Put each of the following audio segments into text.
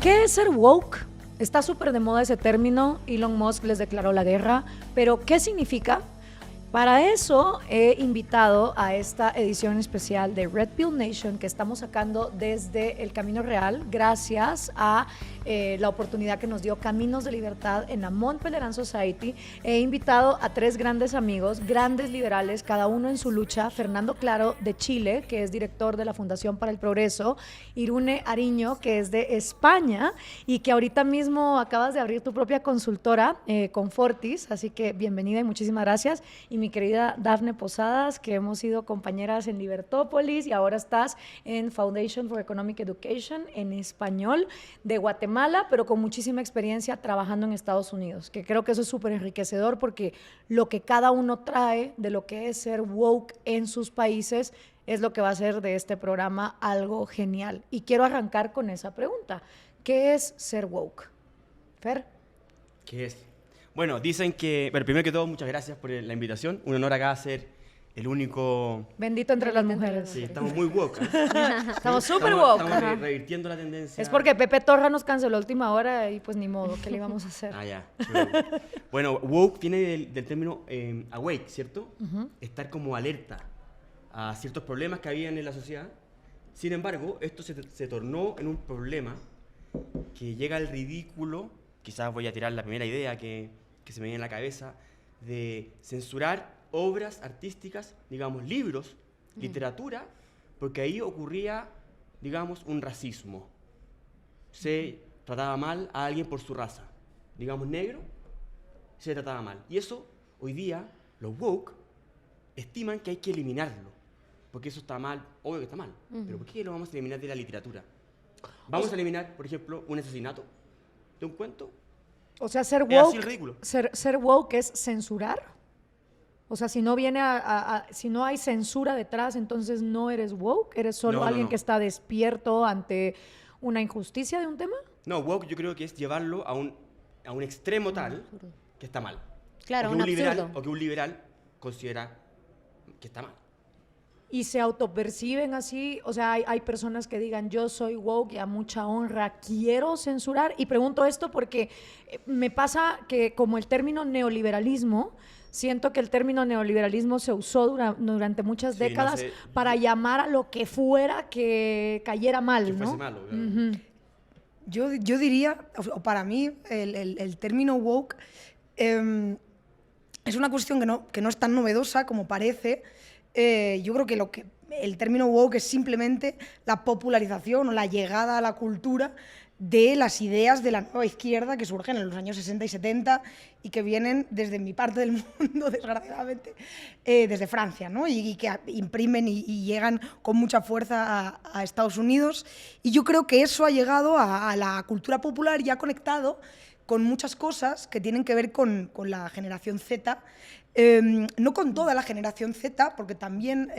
¿Qué es ser woke? Está súper de moda ese término, Elon Musk les declaró la guerra, pero ¿qué significa? Para eso he invitado a esta edición especial de Red Pill Nation que estamos sacando desde el Camino Real gracias a la oportunidad que nos dio Caminos de Libertad en la Mont Pelerin Society. He invitado a 3 grandes amigos, grandes liberales, cada uno en su lucha. Fernando Claro de Chile, que es director de la Fundación para el Progreso, Irune Ariño, que es de España y que ahorita mismo acabas de abrir tu propia consultora con Fortis, así que bienvenida y muchísimas gracias. Y mi querida Dafne Posadas, que hemos sido compañeras en Libertópolis y ahora estás en Foundation for Economic Education en español de Guatemala, pero con muchísima experiencia trabajando en Estados Unidos, que creo que eso es súper enriquecedor porque lo que cada uno trae de lo que es ser woke en sus países es lo que va a hacer de este programa algo genial. Y quiero arrancar con esa pregunta. ¿Qué es ser woke? Fer. ¿Qué es? Bueno, dicen que... Bueno, primero que todo, muchas gracias por la invitación. Un honor acá ser el único... Bendito entre las mujeres. Sí, estamos muy woke. Estamos súper woke. Estamos revirtiendo la tendencia. Es porque Pepe Torra nos canceló a última hora y pues ni modo, ¿qué le íbamos a hacer? Ah, ya. Bueno, woke viene del término awake, ¿cierto? Estar como alerta a ciertos problemas que habían en la sociedad. Sin embargo, esto se tornó en un problema que llega al ridículo. Quizás voy a tirar la primera idea que se me viene en la cabeza, de censurar obras artísticas, digamos, libros, literatura, porque ahí ocurría, digamos, un racismo. Se trataba mal a alguien por su raza. Digamos, negro, se trataba mal. Y eso, hoy día, los woke estiman que hay que eliminarlo, porque eso está mal, obvio que está mal, pero ¿por qué lo vamos a eliminar de la literatura? ¿Vamos a eliminar, por ejemplo, un asesinato de un cuento? O sea, ser Es así woke, el ridículo. ser woke es censurar. O sea, si no viene si no hay censura detrás, entonces no eres woke, eres solo alguien que está despierto ante una injusticia de un tema. No, woke yo creo que es llevarlo a un extremo tal que está mal. Claro, o que un liberal, absurdo. o que un liberal considera que está mal. Y se autoperciben así, o sea, hay personas que digan yo soy woke y a mucha honra quiero censurar. Y pregunto esto porque me pasa que como el término neoliberalismo, siento que el término neoliberalismo se usó durante muchas décadas no sé, para llamar a lo que fuera que cayera mal, Que ¿no? fuese malo. Claro. Yo diría, o para mí, el término woke es una cuestión que no es tan novedosa como parece. Yo creo que el término woke es simplemente la popularización o la llegada a la cultura de las ideas de la nueva izquierda que surgen en los años 60 y 70 y que vienen desde mi parte del mundo, desgraciadamente, desde Francia, ¿no? Y que imprimen y llegan con mucha fuerza a Estados Unidos. Y yo creo que eso ha llegado a la cultura popular y ha conectado con muchas cosas que tienen que ver con la generación Z. No con toda la generación Z, porque también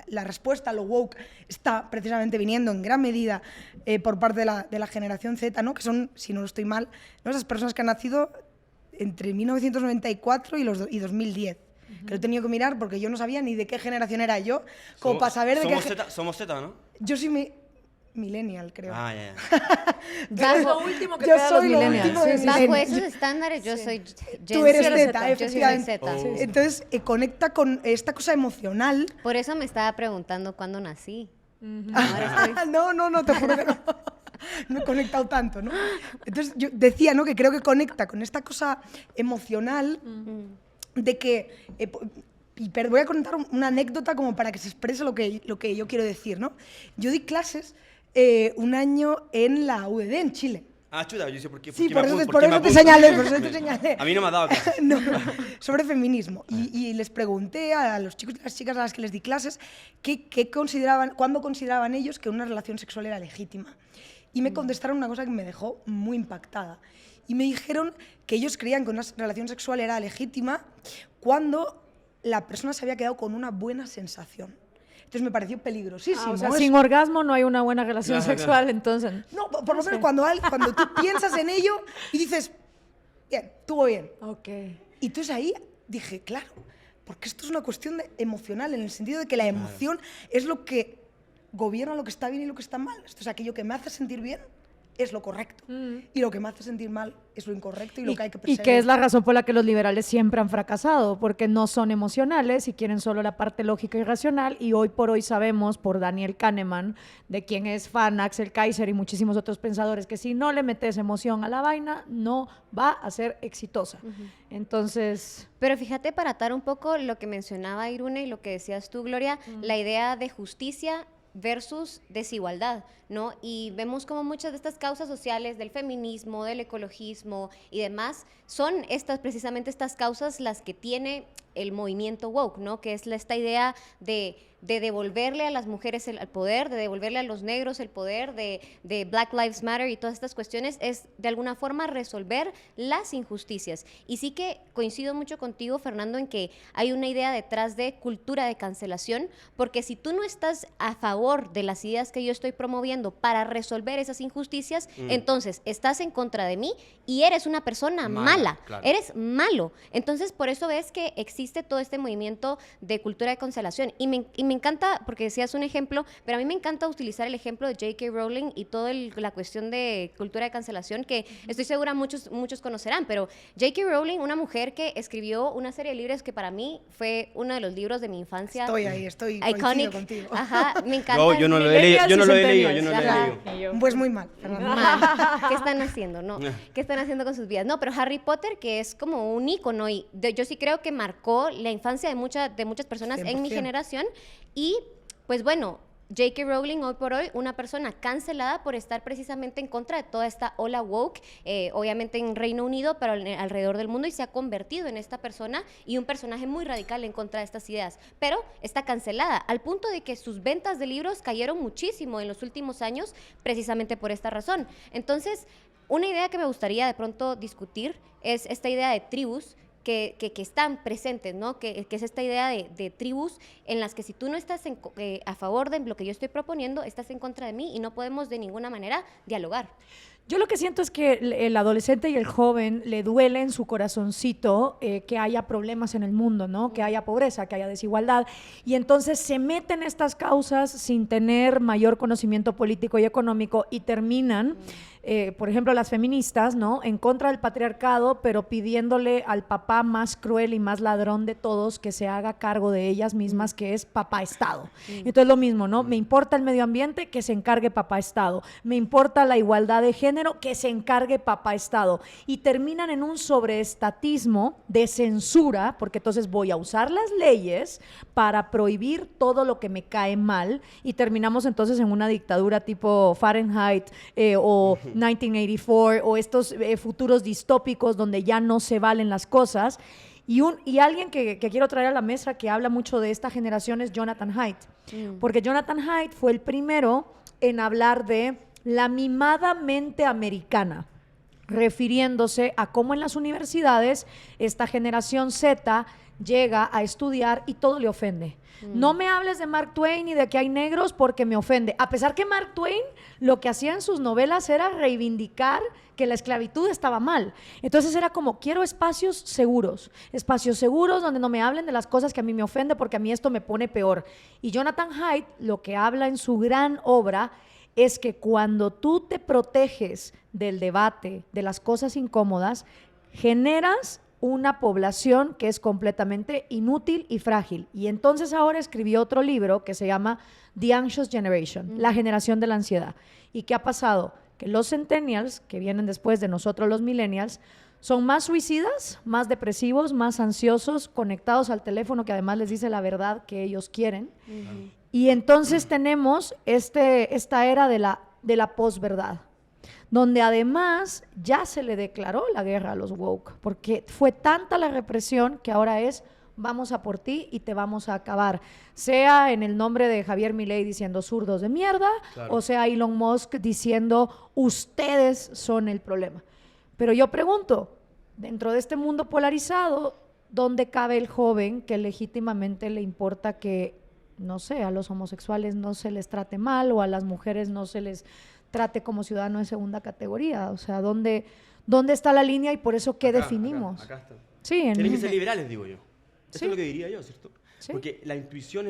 la respuesta a lo woke está precisamente viniendo en gran medida por parte de la generación Z, ¿no? Que son, si no estoy mal, ¿no? Esas personas que han nacido entre 1994 y 2010. Que lo he tenido que mirar porque yo no sabía ni de qué generación era yo, como para saber de qué... Somos Z, ¿no? Yo soy millennial, creo. Ah, ya. Es lo último que Yo queda de los soy lo millennials. último de Bajo millennials. esos estándares, yo soy Gen Tú eres Z. Z, Yo sí soy efectivamente. Z. Oh. Entonces, conecta con esta cosa emocional. Por eso me estaba preguntando cuándo nací. No, te juro que no. No he conectado tanto, ¿no? Entonces, yo decía, ¿no? Que creo que conecta con esta cosa emocional de que... pero voy a contar una anécdota como para que se exprese lo que yo quiero decir, ¿no? Yo di clases un año en la UDD, en Chile. Ah, chuta, yo sé por qué. Sí, por por qué eso me te apunto. señalé, A mí no me ha dado clase. No, sobre feminismo. Y les pregunté a los chicos y las chicas a las que les di clases cuándo consideraban ellos que una relación sexual era legítima. Y me contestaron una cosa que me dejó muy impactada. Y me dijeron que ellos creían que una relación sexual era legítima cuando la persona se había quedado con una buena sensación. Entonces me pareció peligrosísimo. O sea, sin orgasmo no hay una buena relación sexual, entonces... No, por lo menos cuando tú piensas en ello y dices, bien, estuvo bien. Ok. Y entonces ahí dije, claro, porque esto es una cuestión emocional, en el sentido de que la emoción es lo que gobierna lo que está bien y lo que está mal. Esto es aquello que me hace sentir bien, es lo correcto. Y lo que me hace sentir mal es lo incorrecto y lo que hay que Y perseguir. que es la razón por la que los liberales siempre han fracasado, porque no son emocionales y quieren solo la parte lógica y racional, y hoy por hoy sabemos por Daniel Kahneman, de quien es fan Axel Kaiser y muchísimos otros pensadores, que si no le metes emoción a la vaina, no va a ser exitosa. Entonces... Pero fíjate, para atar un poco lo que mencionaba Irune y lo que decías tú, Gloria, la idea de justicia versus desigualdad, ¿no? Y vemos como muchas de estas causas sociales del feminismo, del ecologismo y demás, son precisamente estas causas las que tiene el movimiento woke, ¿no? Que es esta idea de devolverle a las mujeres el poder, de devolverle a los negros el poder, de Black Lives Matter y todas estas cuestiones, es de alguna forma resolver las injusticias. Y sí que coincido mucho contigo, Fernando, en que hay una idea detrás de cultura de cancelación, porque si tú no estás a favor de las ideas que yo estoy promoviendo para resolver esas injusticias, entonces estás en contra de mí y eres una persona mala, claro. Eres malo. Entonces, por eso ves que existe todo este movimiento de cultura de cancelación. Y me encanta, porque decías un ejemplo, pero a mí me encanta utilizar el ejemplo de J.K. Rowling y toda la cuestión de cultura de cancelación, que estoy segura muchos conocerán, pero J.K. Rowling, una mujer que escribió una serie de libros que para mí fue uno de los libros de mi infancia. Estoy ahí, coincido iconic. contigo. Ajá, me encanta. No, yo no lo he leído, yo no lo he leído, yo no lo he Ajá. leído. Pues muy mal, Fernando. Mal. ¿Qué están haciendo? No. ¿Qué están haciendo con sus vidas? No, pero Harry Potter, que es como un ícono, y yo sí creo que marcó la infancia de muchas personas en mi 100%. generación. Y pues bueno, J.K. Rowling, hoy por hoy, una persona cancelada por estar precisamente en contra de toda esta ola woke, obviamente en Reino Unido, pero alrededor del mundo, y se ha convertido en esta persona y un personaje muy radical en contra de estas ideas. Pero está cancelada, al punto de que sus ventas de libros cayeron muchísimo en los últimos años, precisamente por esta razón. Entonces, una idea que me gustaría de pronto discutir es esta idea de tribus, que están presentes, ¿no? Que es esta idea de tribus en las que si tú no estás a favor de lo que yo estoy proponiendo, estás en contra de mí y no podemos de ninguna manera dialogar. Yo lo que siento es que el adolescente y el joven le duele en su corazoncito que haya problemas en el mundo, ¿no? Que haya pobreza, que haya desigualdad. Y entonces se meten en estas causas sin tener mayor conocimiento político y económico y terminan, por ejemplo, las feministas, ¿no? En contra del patriarcado, pero pidiéndole al papá más cruel y más ladrón de todos que se haga cargo de ellas mismas, que es papá Estado. Entonces lo mismo, ¿no? Me importa el medio ambiente, que se encargue papá Estado. Me importa la igualdad de género, que se encargue papá Estado. Y terminan en un sobreestatismo de censura, porque entonces voy a usar las leyes para prohibir todo lo que me cae mal, y terminamos entonces en una dictadura tipo Fahrenheit o 1984 o estos futuros distópicos donde ya no se valen las cosas. Y alguien que quiero traer a la mesa que habla mucho de esta generación es Jonathan Haidt, porque Jonathan Haidt fue el primero en hablar de la mimada mente americana, refiriéndose a cómo en las universidades esta generación Z llega a estudiar y todo le ofende. No me hables de Mark Twain y de que hay negros porque me ofende. A pesar que Mark Twain lo que hacía en sus novelas era reivindicar que la esclavitud estaba mal. Entonces era como, quiero espacios seguros donde no me hablen de las cosas que a mí me ofende porque a mí esto me pone peor. Y Jonathan Haidt lo que habla en su gran obra es que cuando tú te proteges del debate, de las cosas incómodas, generas una población que es completamente inútil y frágil. Y entonces ahora escribió otro libro que se llama The Anxious Generation, la generación de la ansiedad. ¿Y qué ha pasado? Que los centennials, que vienen después de nosotros los millennials, son más suicidas, más depresivos, más ansiosos, conectados al teléfono que además les dice la verdad que ellos quieren. Y entonces tenemos esta era de la posverdad, donde además ya se le declaró la guerra a los woke, porque fue tanta la represión que ahora es vamos a por ti y te vamos a acabar, sea en el nombre de Javier Milei diciendo zurdos de mierda, claro, o sea Elon Musk diciendo ustedes son el problema. Pero yo pregunto, dentro de este mundo polarizado, ¿dónde cabe el joven que legítimamente le importa que, no sé, a los homosexuales no se les trate mal o a las mujeres no se les trate como ciudadano de segunda categoría? O sea, ¿dónde está la línea y por eso qué definimos? Acá está. Sí, Tienen que ser liberales, digo yo. Eso sí, es lo que diría yo, ¿cierto? Sí. Porque la intuición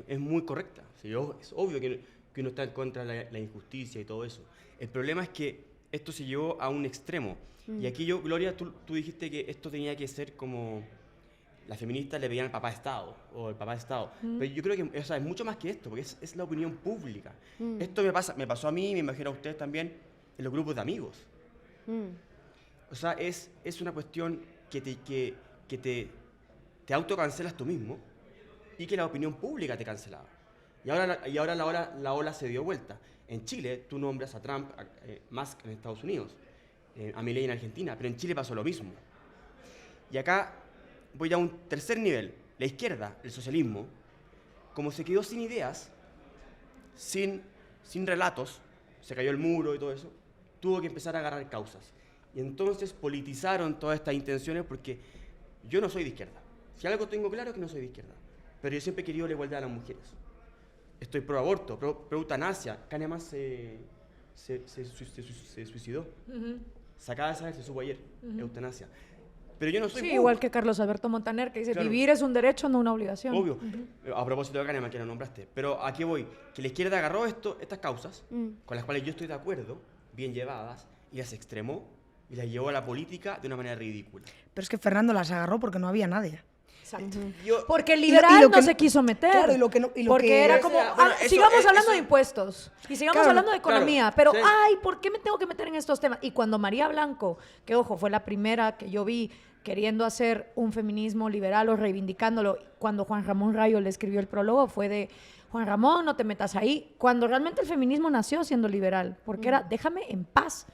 es muy correcta. Sí, es obvio que uno está en contra de la injusticia y todo eso. El problema es que esto se llevó a un extremo. Y aquí yo, Gloria, tú dijiste que esto tenía que ser como... Las feministas le pedían al papá de Estado, o el papá de Estado. Pero yo creo que es mucho más que esto, porque es la opinión pública. Esto me pasó a mí, me imagino a ustedes también, en los grupos de amigos. O sea, es una cuestión que te autocancelas tú mismo y que la opinión pública te cancelaba. Y ahora la ola se dio vuelta. En Chile, tú nombras a Trump, Musk en Estados Unidos, a Milei en Argentina, pero en Chile pasó lo mismo. Y acá voy a un tercer nivel. La izquierda, el socialismo, como se quedó sin ideas, sin relatos, se cayó el muro y todo eso, tuvo que empezar a agarrar causas. Y entonces politizaron todas estas intenciones porque yo no soy de izquierda. Si algo tengo claro es que no soy de izquierda. Pero yo siempre he querido la igualdad de las mujeres. Estoy pro aborto, pro eutanasia. Kahneman se suicidó. Se acaba de saber, se supo ayer, eutanasia. Pero yo no soy... Sí, igual que Carlos Alberto Montaner, que dice, claro, vivir es un derecho, no una obligación. Obvio. A propósito de Kahneman, que lo nombraste. Pero aquí voy, que la izquierda agarró estas causas, con las cuales yo estoy de acuerdo, bien llevadas, y las extremó, y las llevó a la política de una manera ridícula. Pero es que Fernando las agarró porque no había nadie. Exacto. Yo- Porque el y liberal lo que no se quiso meter. Claro, y lo que no- y lo porque que- era como, Bueno, eso- sigamos hablando eso- de impuestos y sigamos Claro, hablando de economía, claro, pero sí. ay, ¿por qué me tengo que meter en estos temas? Y cuando María Blanco, que ojo, fue la primera que yo vi queriendo hacer un feminismo liberal o reivindicándolo, cuando Juan Ramón Rayo le escribió el prólogo, fue de, Juan Ramón, no te metas ahí, cuando realmente el feminismo nació siendo liberal, porque era, déjame en paz.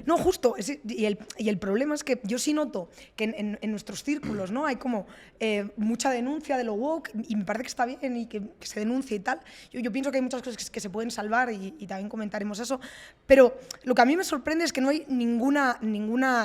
No, justo. Y el problema es que yo sí noto que en nuestros círculos, ¿no? Hay como mucha denuncia de lo woke y me parece que está bien y que se denuncie y tal. Yo pienso que hay muchas cosas que se pueden salvar y también comentaremos eso. Pero lo que a mí me sorprende es que no hay ninguna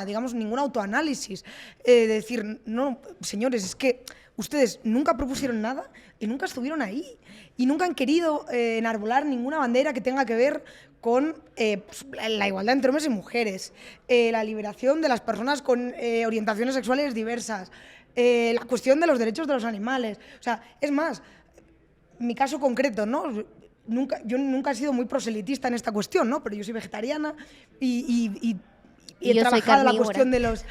digamos, ningún autoanálisis. De decir, no, señores, es que ustedes nunca propusieron nada y nunca estuvieron ahí. Y nunca han querido enarbolar ninguna bandera que tenga que ver con pues, la igualdad entre hombres y mujeres, la liberación de las personas con orientaciones sexuales diversas, la cuestión de los derechos de los animales. O sea, es más, mi caso concreto, ¿no? Yo nunca he sido muy proselitista en esta cuestión, ¿no? Pero yo soy vegetariana y he yo soy trabajado la carnívora. cuestión de los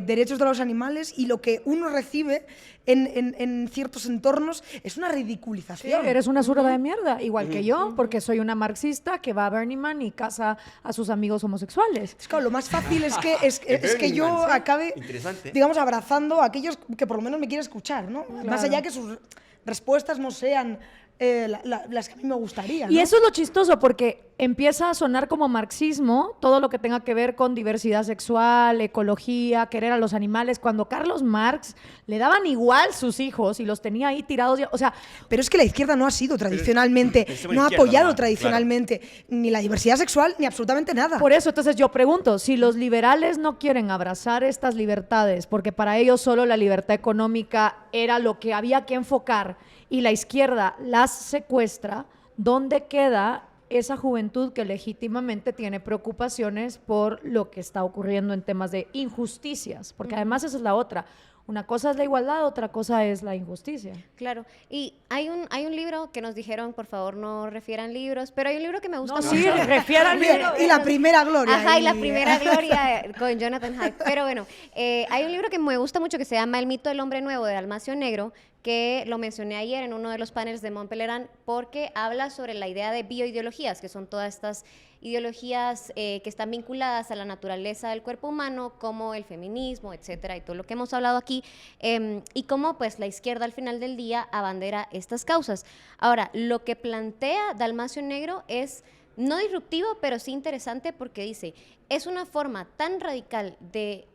derechos de los animales y lo que uno recibe en ciertos entornos es una Sí, ridiculización. eres una zurda de mierda, igual que yo, porque soy una marxista que va a Burning Man y casa a sus amigos homosexuales. Es claro, lo más fácil es que yo Burning Man, sí. acabe, Interesante. digamos, abrazando a aquellos que por lo menos me quieren escuchar, ¿no? Más allá que sus respuestas no sean las que a mí me gustaría, ¿no? Y eso es lo chistoso, porque empieza a sonar como marxismo todo lo que tenga que ver con diversidad sexual, ecología, querer a los animales. Cuando Carlos Marx le daban igual sus hijos y los tenía ahí tirados, o sea, Pero es que la izquierda no ha sido tradicionalmente, pensemos no ha izquierda, apoyado nomás, tradicionalmente ni la diversidad sexual ni absolutamente nada. por eso entonces yo pregunto, si los liberales no quieren abrazar estas libertades, porque para ellos solo la libertad económica era lo que había que enfocar y la izquierda las secuestra, ¿dónde queda esa juventud que legítimamente tiene preocupaciones por lo que está ocurriendo en temas de injusticias? Porque además esa es la otra. Una cosa es la igualdad, otra cosa es la injusticia. Claro, y hay un libro que nos dijeron, por favor, no refieran libros, pero hay un libro que me gusta No, mucho. sí, refiera al Bien, libro. y la primera gloria. Ajá, y la primera gloria con Jonathan Haidt. Pero bueno, hay un libro que me gusta mucho que se llama El mito del hombre nuevo de Dalmacio Negro, que lo mencioné ayer en uno de los paneles de Montpellier, porque habla sobre la idea de bioideologías, que son todas estas ideologías que están vinculadas a la naturaleza del cuerpo humano, como el feminismo, etcétera, y todo lo que hemos hablado aquí, y cómo pues la izquierda al final del día abandera estas causas. Ahora, lo que plantea Dalmacio Negro es no disruptivo, pero sí interesante porque dice, es una forma tan radical de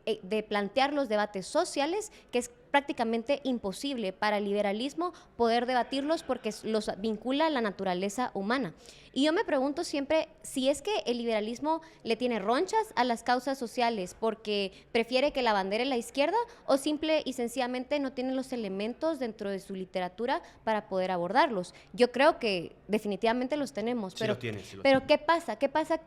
plantear los debates sociales que es prácticamente imposible para el liberalismo poder debatirlos porque los vincula a la naturaleza humana. Y yo me pregunto siempre si es que el liberalismo le tiene ronchas a las causas sociales porque prefiere que la bandera la izquierda o simple y sencillamente no tiene los elementos dentro de su literatura para poder abordarlos. Yo creo que definitivamente los tenemos, Sí pero, los tiene, sí los pero tiene. ¿qué pasa? ¿Qué pasa?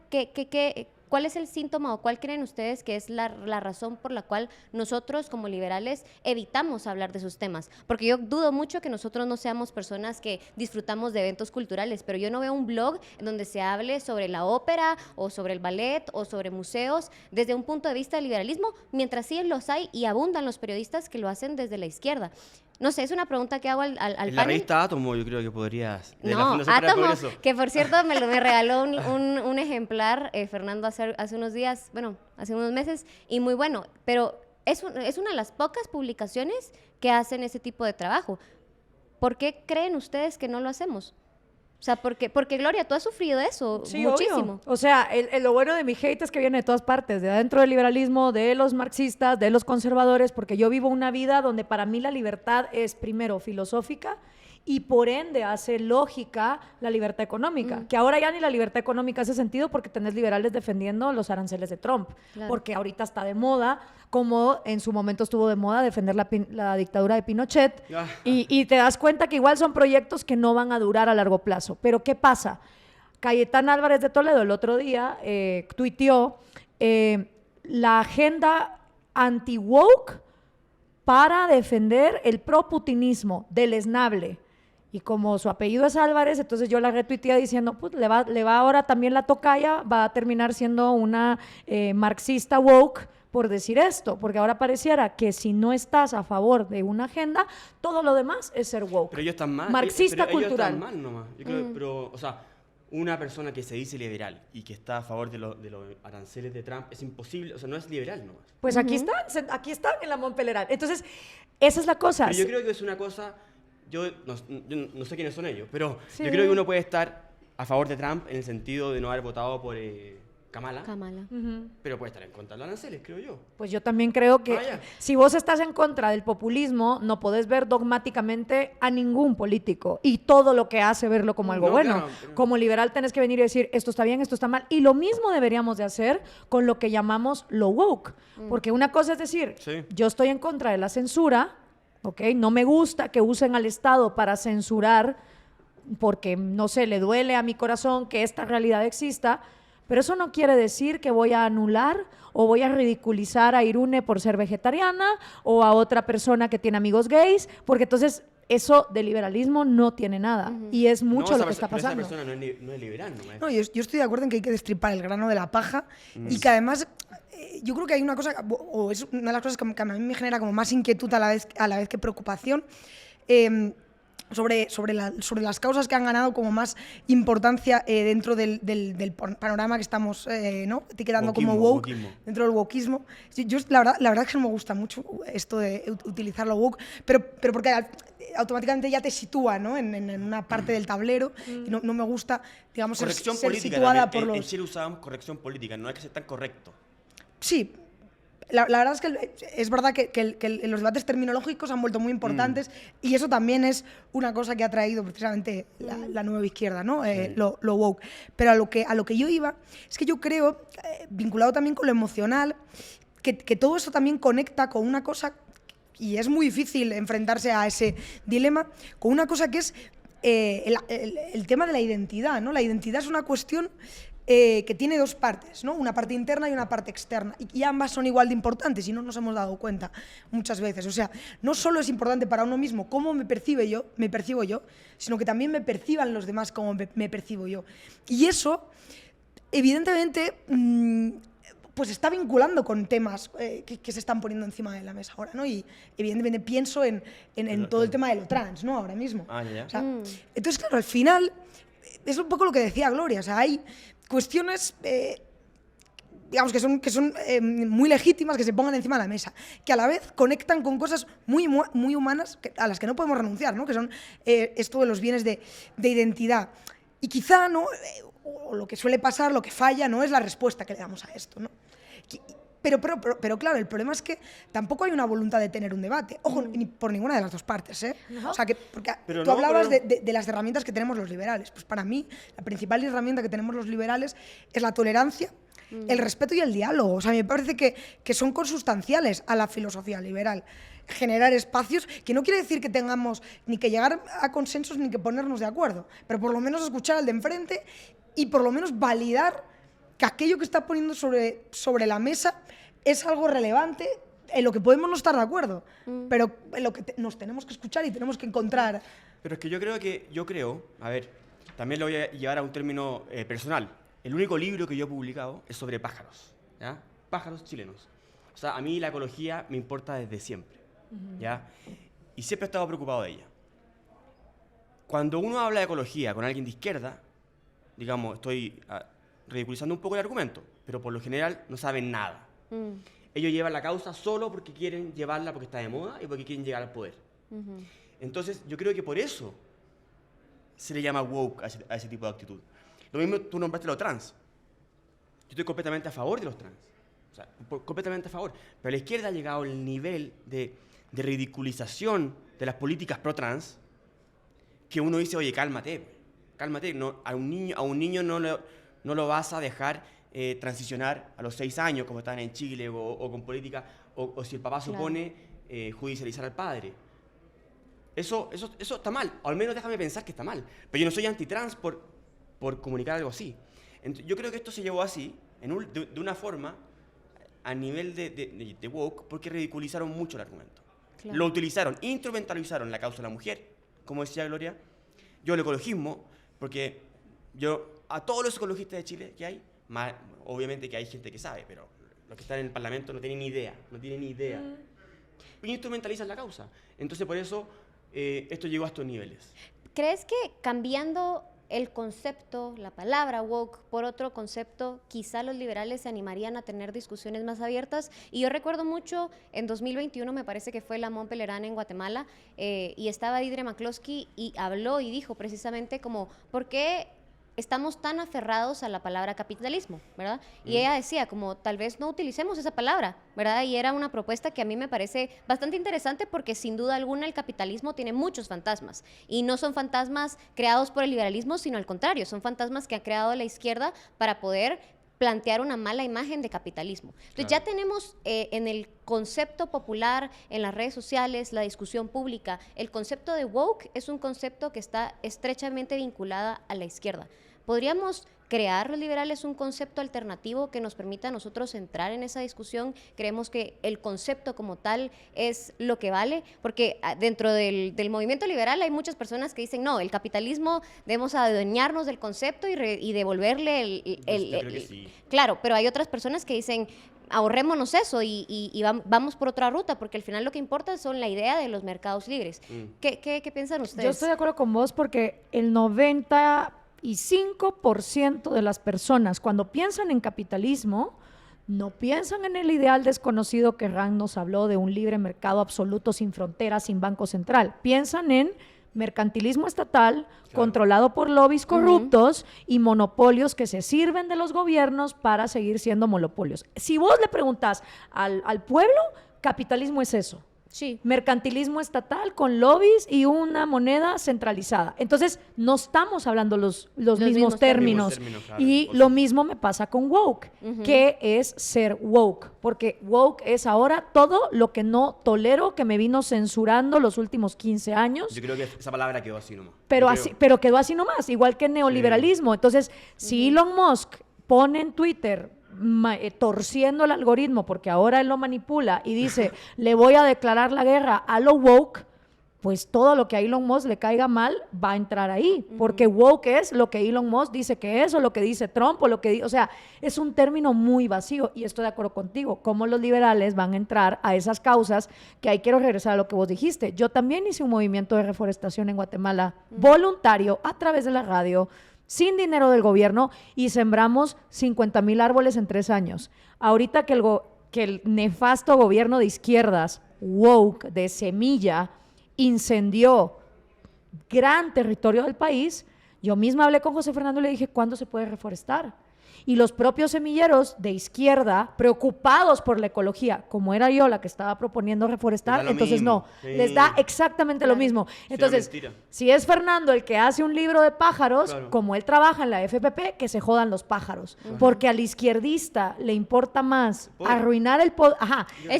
¿Cuál es el síntoma o cuál creen ustedes que es la razón por la cual nosotros como liberales evitamos hablar de esos temas? Porque yo dudo mucho que nosotros no seamos personas que disfrutamos de eventos culturales, pero yo no veo un blog en donde se hable sobre la ópera o sobre el ballet o sobre museos desde un punto de vista del liberalismo, mientras sí los hay y abundan los periodistas que lo hacen desde la izquierda. No sé, es una pregunta que hago al En la panel. revista Átomo yo creo que podrías... de la No, Fundación para el Átomo, Progreso. que por cierto me regaló un ejemplar, Fernando, hace unos días, bueno, hace unos meses, y muy bueno, pero es una de las pocas publicaciones que hacen ese tipo de trabajo. ¿Por qué creen ustedes que no lo hacemos? O sea, porque Gloria, tú has sufrido eso Sí, muchísimo. obvio. O sea, lo bueno de mi hate es que viene de todas partes, de adentro del liberalismo, de los marxistas, de los conservadores, porque yo vivo una vida donde para mí la libertad es primero filosófica y por ende hace lógica la libertad económica, que ahora ya ni la libertad económica hace sentido porque tenés liberales defendiendo los aranceles de Trump, Claro. porque ahorita está de moda, como en su momento estuvo de moda defender la dictadura de Pinochet, Ah. y te das cuenta que igual son proyectos que no van a durar a largo plazo. Pero ¿qué pasa? Cayetana Álvarez de Toledo el otro día tuiteó la agenda anti-woke para defender el pro-putinismo deleznable. Y como su apellido es Álvarez, entonces yo la retuiteé diciendo, pues le va ahora también la tocaya, va a terminar siendo una marxista woke por decir esto, porque ahora pareciera que si no estás a favor de una agenda, todo lo demás es ser woke. Pero ellos están mal. Marxista pero ellos cultural. están mal nomás. Yo creo, pero, o sea, una persona que se dice liberal y que está a favor de los aranceles de Trump es imposible, o sea, no es liberal nomás. Pues aquí están en la Montpelleran. Entonces, esa es la cosa. Pero yo creo que es una cosa, yo no sé quiénes son ellos, pero Sí. yo creo que uno puede estar a favor de Trump en el sentido de no haber votado por Kamala, Ujú. pero puede estar en contra de los aranceles, creo yo. Pues yo también creo que Ya. si vos estás en contra del populismo, no podés ver dogmáticamente a ningún político y todo lo que hace verlo como algo No, bueno. claro, pero- Como liberal tenés que venir y decir, esto está bien, esto está mal. Y lo mismo deberíamos de hacer con lo que llamamos lo woke. Porque una cosa es decir, Sí. yo estoy en contra de la censura, ¿ok? No me gusta que usen al Estado para censurar porque, no sé, le duele a mi corazón que esta realidad exista, pero eso no quiere decir que voy a anular o voy a ridiculizar a Irune por ser vegetariana o a otra persona que tiene amigos gays, porque entonces eso de liberalismo no tiene nada. Y es mucho No, lo esa que está pero pasando. Esa persona no es liberal, no es. No, yo estoy de acuerdo en que hay que destripar el grano de la paja y que además yo creo que hay una cosa, o es una de las cosas que a mí me genera como más inquietud a la vez que preocupación, sobre las causas que han ganado como más importancia dentro del panorama que estamos ¿no? etiquetando como Wokismo, woke, wokismo. dentro del wokismo. Yo, la verdad es que no me gusta mucho esto de utilizar lo woke, pero porque automáticamente ya te sitúa, ¿no? en una parte del tablero y no me gusta, digamos, Corrección ser política situada también. por En los... Chile usamos corrección política, no hay que ser tan correcto. Sí, la verdad es que es verdad que los debates terminológicos han vuelto muy importantes y eso también es una cosa que ha traído precisamente la nueva izquierda, ¿no? Lo woke. Pero a lo que yo iba es que yo creo, vinculado también con lo emocional, que todo eso también conecta con una cosa, y es muy difícil enfrentarse a ese dilema, con una cosa que es el tema de la identidad, ¿no? La identidad es una cuestión que tiene dos partes, ¿no? Una parte interna y una parte externa. Y ambas son igual de importantes y no nos hemos dado cuenta muchas veces. O sea, no solo es importante para uno mismo cómo me percibo yo, sino que también me perciban los demás cómo me percibo yo. Y eso, evidentemente, pues está vinculando con temas que se están poniendo encima de la mesa ahora, ¿no? Y evidentemente pienso en todo el tema de lo trans, ¿no? Ahora mismo. Ah, ya. O sea, entonces, claro, al final es un poco lo que decía Gloria, o sea, hay cuestiones, digamos, que son muy legítimas, que se pongan encima de la mesa, que a la vez conectan con cosas muy humanas a las que no podemos renunciar, ¿no? Que son esto de los bienes de identidad. Y quizá, ¿no? O lo que suele pasar, lo que falla, no es la respuesta que le damos a esto, ¿no? Pero claro, el problema es que tampoco hay una voluntad de tener un debate. Ojo, ni por ninguna de las dos partes, ¿eh? No. O sea, porque Pero tú no, hablabas pero- de las herramientas que tenemos los liberales. Pues para mí, la principal herramienta que tenemos los liberales es la tolerancia, el respeto y el diálogo. O sea, me parece que son consustanciales a la filosofía liberal. Generar espacios, que no quiere decir que tengamos ni que llegar a consensos ni que ponernos de acuerdo, pero por lo menos escuchar al de enfrente y por lo menos validar que aquello que está poniendo sobre la mesa es algo relevante en lo que podemos no estar de acuerdo, pero en lo que nos tenemos que escuchar y tenemos que encontrar. Pero es que yo creo, a ver, también lo voy a llevar a un término personal. El único libro que yo he publicado es sobre pájaros, ¿ya? Pájaros chilenos. O sea, a mí la ecología me importa desde siempre, ¿ya? Y siempre he estado preocupado de ella. Cuando uno habla de ecología con alguien de izquierda, digamos, estoy ridiculizando un poco el argumento, pero por lo general no saben nada. Ellos llevan la causa solo porque quieren llevarla porque está de moda y porque quieren llegar al poder. Entonces, yo creo que por eso se le llama woke a ese tipo de actitud. Lo mismo tú nombraste lo trans. Yo estoy completamente a favor de los trans. O sea, completamente a favor. Pero la izquierda ha llegado al nivel de ridiculización de las políticas pro-trans que uno dice, oye, cálmate. Cálmate. No, a un niño no lo vas a dejar transicionar a los 6 años, como están en Chile, o con política, o si el papá supone judicializar al padre. Eso está mal, o al menos déjame pensar que está mal. Pero yo no soy antitrans por comunicar algo así. Entonces, yo creo que esto se llevó así, de una forma, a nivel de woke, porque ridiculizaron mucho el argumento. Claro. Lo utilizaron, instrumentalizaron la causa de la mujer, como decía Gloria. Yo el ecologismo, porque yo a todos los ecologistas de Chile que hay, obviamente que hay gente que sabe, pero los que están en el Parlamento no tienen ni idea, Instrumentalizan la causa. Entonces, por eso, esto llegó a estos niveles. ¿Crees que cambiando el concepto, la palabra woke, por otro concepto, quizá los liberales se animarían a tener discusiones más abiertas? Y yo recuerdo mucho, en 2021 me parece que fue la Mont Pelerin en Guatemala, y estaba Deirdre McCloskey y habló y dijo precisamente como, ¿por qué estamos tan aferrados a la palabra capitalismo, ¿verdad? Y ella decía, como, tal vez no utilicemos esa palabra, ¿verdad? Y era una propuesta que a mí me parece bastante interesante porque, sin duda alguna, el capitalismo tiene muchos fantasmas. Y no son fantasmas creados por el liberalismo, sino al contrario, son fantasmas que ha creado la izquierda para poder plantear una mala imagen de capitalismo. Entonces, claro, ya tenemos en el concepto popular, en las redes sociales, la discusión pública, el concepto de woke es un concepto que está estrechamente vinculado a la izquierda. ¿Podríamos crear los liberales un concepto alternativo que nos permita a nosotros entrar en esa discusión? ¿Creemos que el concepto como tal es lo que vale? Porque dentro del movimiento liberal hay muchas personas que dicen, no, el capitalismo debemos adueñarnos del concepto y devolverle sí. Claro, pero hay otras personas que dicen, ahorrémonos eso y vamos por otra ruta, porque al final lo que importa son la idea de los mercados libres. ¿Qué piensan ustedes? Yo estoy de acuerdo con vos porque el 95% de las personas, cuando piensan en capitalismo, no piensan en el ideal desconocido que Rand nos habló de un libre mercado absoluto, sin fronteras, sin banco central. Piensan en mercantilismo estatal, claro, controlado por lobbies corruptos y monopolios que se sirven de los gobiernos para seguir siendo monopolios. Si vos le preguntás al pueblo, capitalismo es eso. Sí. Mercantilismo estatal con lobbies y una moneda centralizada. Entonces, no estamos hablando los mismos términos. Claro, y lo mismo me pasa con woke, que es ser woke. Porque woke es ahora todo lo que no tolero, que me vino censurando los últimos 15 años. Yo creo que esa palabra quedó así nomás. Pero quedó así nomás, igual que neoliberalismo. Sí. Entonces, si Elon Musk pone en Twitter torciendo el algoritmo porque ahora él lo manipula y dice le voy a declarar la guerra a lo woke, pues todo lo que a Elon Musk le caiga mal va a entrar ahí, porque woke es lo que Elon Musk dice que es, o lo que dice Trump, o sea, es un término muy vacío. Y estoy de acuerdo contigo, cómo los liberales van a entrar a esas causas, que ahí quiero regresar a lo que vos dijiste. Yo también hice un movimiento de reforestación en Guatemala, voluntario, a través de la radio, sin dinero del gobierno, y sembramos 50,000 árboles en 3 años. Ahorita que el nefasto gobierno de izquierdas, woke, de semilla, incendió gran territorio del país, yo misma hablé con José Fernando y le dije, ¿cuándo se puede reforestar? Y los propios semilleros de izquierda, preocupados por la ecología, como era yo la que estaba proponiendo reforestar, entonces mismo. Les da exactamente lo mismo. Entonces, si es Fernando el que hace un libro de pájaros, como él trabaja en la FPP, que se jodan los pájaros. Porque al izquierdista le importa más arruinar el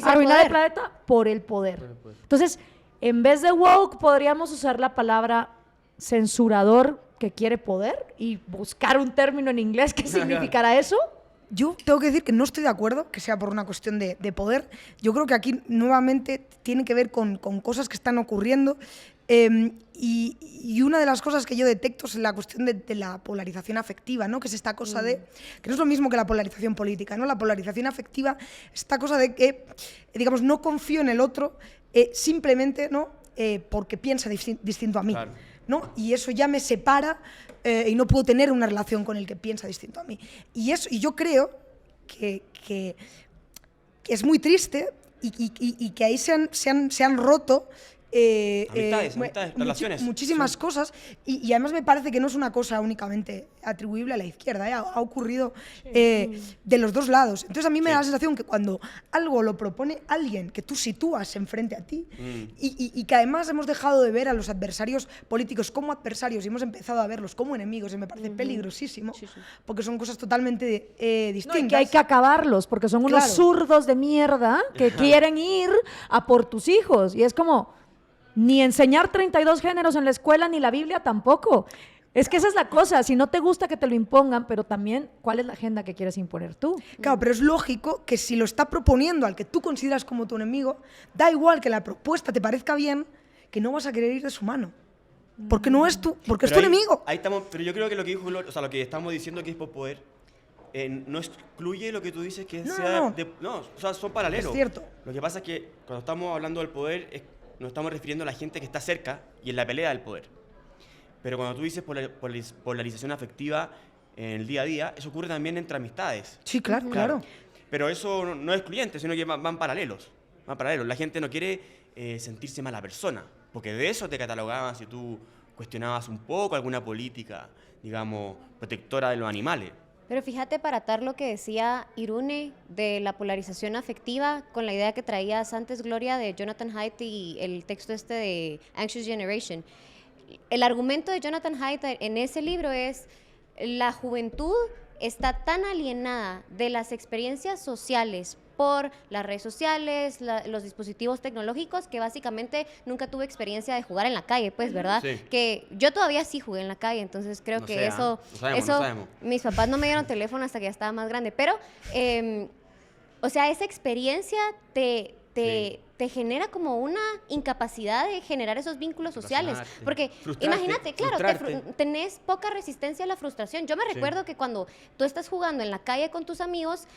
arruinar el planeta por el poder. Entonces, en vez de woke, podríamos usar la palabra censurador, que quiere poder, y buscar un término en inglés que significara eso. Yo tengo que decir que no estoy de acuerdo que sea por una cuestión de poder. Yo creo que aquí nuevamente tiene que ver con cosas que están ocurriendo. Y una de las cosas que yo detecto es la cuestión de la polarización afectiva, ¿no? Que es esta cosa de... que no es lo mismo que la polarización política, ¿no? La polarización afectiva es esta cosa de que, digamos, no confío en el otro simplemente, ¿no? Porque piensa distinto a mí. Claro. ¿No? Y eso ya me separa y no puedo tener una relación con el que piensa distinto a mí. Y yo creo que es muy triste y que ahí se han roto amistades, relaciones. muchísimas cosas y además me parece que no es una cosa únicamente atribuible a la izquierda, ha ocurrido de los dos lados. Entonces a mí me da la sensación que cuando algo lo propone alguien que tú sitúas enfrente a ti y que además hemos dejado de ver a los adversarios políticos como adversarios y hemos empezado a verlos como enemigos, y me parece peligrosísimo, porque son cosas totalmente distintas. No, y que hay que acabarlos, porque son unos Claro. zurdos de mierda que quieren ir a por tus hijos. Y es como, ni enseñar 32 géneros en la escuela, ni la Biblia tampoco. Es que esa es la cosa, si no te gusta que te lo impongan, pero también, ¿cuál es la agenda que quieres imponer tú? Claro, pero es lógico que si lo está proponiendo al que tú consideras como tu enemigo, da igual que la propuesta te parezca bien, que no vas a querer ir de su mano. Porque no es porque es tu enemigo. Ahí estamos, pero yo creo que lo que dijo Gloria, o sea, lo que estamos diciendo que es por poder, no excluye lo que tú dices que No, sea... no. No, o sea, son paralelos. Es cierto. Lo que pasa es que cuando estamos hablando del poder, nos estamos refiriendo a la gente que está cerca y en la pelea del poder. Pero cuando tú dices polarización afectiva en el día a día, eso ocurre también entre amistades. Sí, claro. Pero eso no es excluyente, sino que van paralelos. Van paralelos. La gente no quiere sentirse mala persona, porque de eso te catalogaban si tú cuestionabas un poco alguna política, digamos, protectora de los animales. Pero fíjate, para atar lo que decía Irune de la polarización afectiva con la idea que traías antes, Gloria, de Jonathan Haidt y el texto este de Anxious Generation. El argumento de Jonathan Haidt en ese libro es: la juventud está tan alienada de las experiencias sociales por las redes sociales, los dispositivos tecnológicos, que básicamente nunca tuve experiencia de jugar en la calle, pues, ¿verdad? Sí. Que yo todavía sí jugué en la calle, entonces creo No que sé, eso... no sabemos. Mis papás no me dieron teléfono hasta que ya estaba más grande, pero, o sea, esa experiencia te genera como una incapacidad de generar esos vínculos sociales. Relacionarte, Porque frustrarte, imagínate, claro, frustrarte. tenés poca resistencia a la frustración. Yo me recuerdo que cuando tú estás jugando en la calle con tus amigos,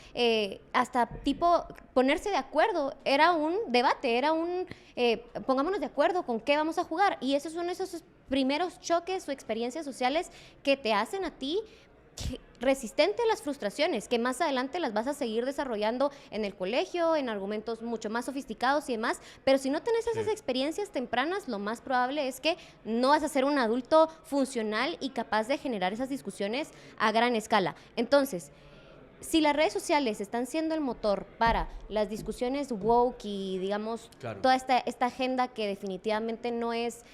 hasta tipo ponerse de acuerdo era un debate, era un pongámonos de acuerdo con qué vamos a jugar. Y esos son esos primeros choques o experiencias sociales que te hacen a ti resistente a las frustraciones, que más adelante las vas a seguir desarrollando en el colegio, en argumentos mucho más sofisticados y demás, pero si no tenés esas experiencias tempranas, lo más probable es que no vas a ser un adulto funcional y capaz de generar esas discusiones a gran escala. Entonces, si las redes sociales están siendo el motor para las discusiones woke y, digamos, toda esta agenda que definitivamente no es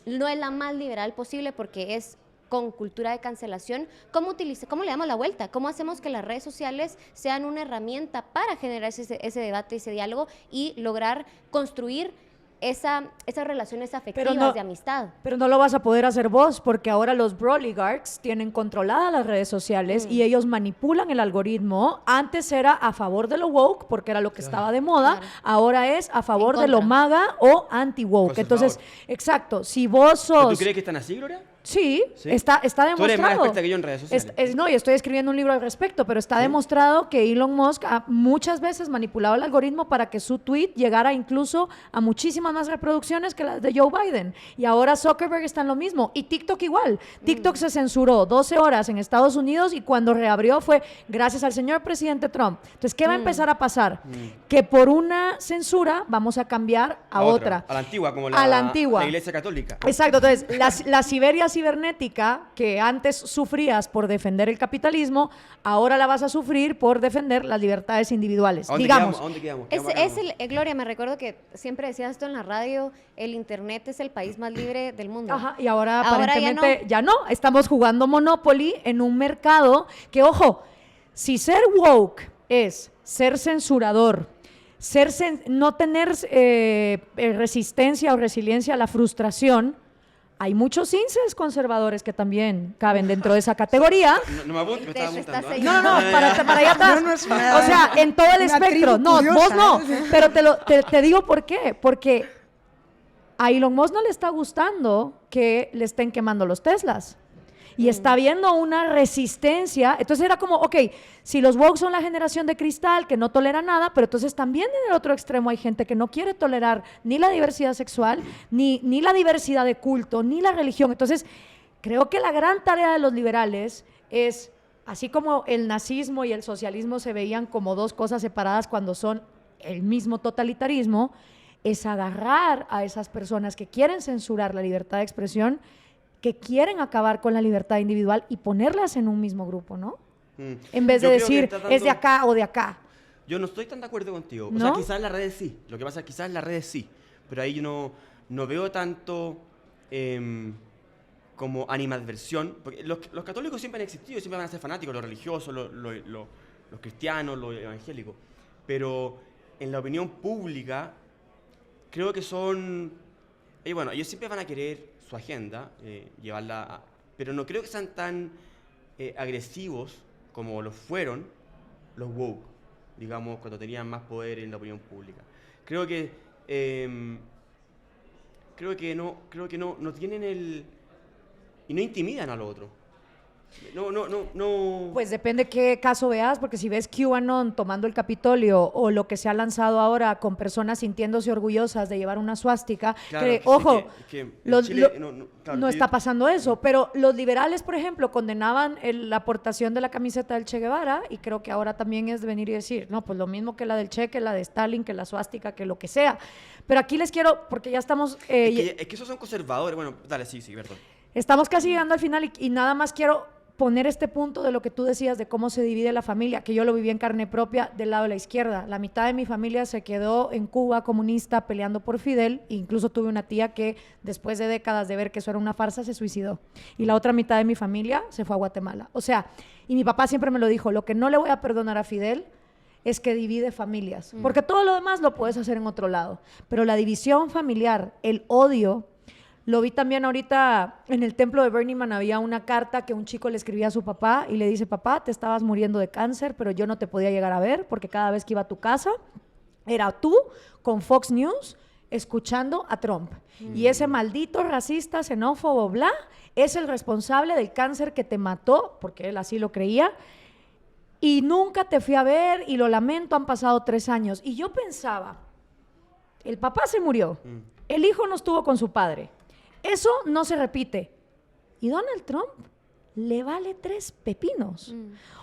la más liberal posible, porque es con cultura de cancelación, ¿cómo le damos la vuelta? ¿Cómo hacemos que las redes sociales sean una herramienta para generar ese debate, ese diálogo y lograr construir esas relaciones afectivas de amistad? Pero no lo vas a poder hacer vos, porque ahora los broligarchs tienen controladas las redes sociales y ellos manipulan el algoritmo. Antes era a favor de lo woke, porque era lo que estaba de moda. Ahora es a favor de lo MAGA o anti-woke. Entonces, exacto, si vos sos... ¿Tú crees que están así, Gloria? Sí, está demostrado. Tú eres más experta que yo en redes sociales. No, y estoy escribiendo un libro al respecto, pero está demostrado que Elon Musk ha muchas veces manipulado el algoritmo para que su tweet llegara incluso a muchísimas más reproducciones que las de Joe Biden. Y ahora Zuckerberg está en lo mismo. Y TikTok igual. TikTok se censuró 12 horas en Estados Unidos y cuando reabrió fue gracias al señor presidente Trump. Entonces, ¿qué va a empezar a pasar? Que por una censura vamos a cambiar a otra. A la antigua, como la Iglesia Católica. Exacto. Entonces, la Siberia cibernética que antes sufrías por defender el capitalismo, ahora la vas a sufrir por defender las libertades individuales. ¿A dónde quedamos? Gloria, me recuerdo que siempre decías esto en la radio, el internet es el país más libre del mundo. Ajá, y ahora aparentemente ya no. Estamos jugando Monopoly en un mercado que, ojo, si ser woke es ser censurador, no tener resistencia o resiliencia a la frustración, hay muchos inces conservadores que también caben dentro de esa categoría. No me apunto, me estaba apuntando. No, para allá atrás. No es una- O sea, en todo el una espectro. tribu No, curiosa, vos no. ¿eh? Pero te digo por qué. Porque a Elon Musk no le está gustando que le estén quemando los Teslas. Y está viendo una resistencia. Entonces era como, ok, si los woke son la generación de cristal que no tolera nada, pero entonces también en el otro extremo hay gente que no quiere tolerar ni la diversidad sexual, ni la diversidad de culto, ni la religión. Entonces, creo que la gran tarea de los liberales es, así como el nazismo y el socialismo se veían como dos cosas separadas cuando son el mismo totalitarismo, es agarrar a esas personas que quieren censurar la libertad de expresión, que quieren acabar con la libertad individual y ponerlas en un mismo grupo, ¿no? En vez de Yo creo que decir, está dando- es de acá o de acá. Yo no estoy tan de acuerdo contigo. O ¿No? sea, quizás en las redes sí. Lo que pasa es que quizás en las redes sí. Pero ahí yo no veo tanto como animadversión. Porque los católicos siempre han existido, siempre van a ser fanáticos, los religiosos, los cristianos, los evangélicos. Pero en la opinión pública, creo que son... bueno, ellos siempre van a querer su agenda, llevarla a... Pero no creo que sean tan agresivos como lo fueron los woke, digamos, cuando tenían más poder en la opinión pública. Creo que no tienen el... y no intimidan al otro. No. Pues depende qué caso veas, porque si ves QAnon tomando el Capitolio o lo que se ha lanzado ahora con personas sintiéndose orgullosas de llevar una suástica, Claro, que, sí, ojo, que en los- Chile claro, no que- está pasando eso, pero los liberales, por ejemplo, condenaban la aportación de la camiseta del Che Guevara, y creo que ahora también es de venir y decir, no, pues lo mismo que la del Che, que la de Stalin, que la suástica, que lo que sea. Pero aquí les quiero, porque ya estamos... es que esos son conservadores. Bueno, dale, sí, perdón. Estamos casi llegando al final y nada más quiero poner este punto de lo que tú decías de cómo se divide la familia, que yo lo viví en carne propia del lado de la izquierda. La mitad de mi familia se quedó en Cuba comunista peleando por Fidel, e incluso tuve una tía que después de décadas de ver que eso era una farsa se suicidó. Y la otra mitad de mi familia se fue a Guatemala. O sea, y mi papá siempre me lo dijo, lo que no le voy a perdonar a Fidel es que divide familias, porque todo lo demás lo puedes hacer en otro lado, pero la división familiar, el odio. Lo vi también ahorita en el templo de Burning Man, había una carta que un chico le escribía a su papá y le dice, papá, te estabas muriendo de cáncer, pero yo no te podía llegar a ver porque cada vez que iba a tu casa era tú con Fox News escuchando a Trump. Y ese maldito racista, xenófobo, bla, es el responsable del cáncer que te mató, porque él así lo creía, y nunca te fui a ver y lo lamento, han pasado 3 años. Y yo pensaba, el papá se murió, el hijo no estuvo con su padre. Eso no se repite. Y Donald Trump le vale 3 pepinos.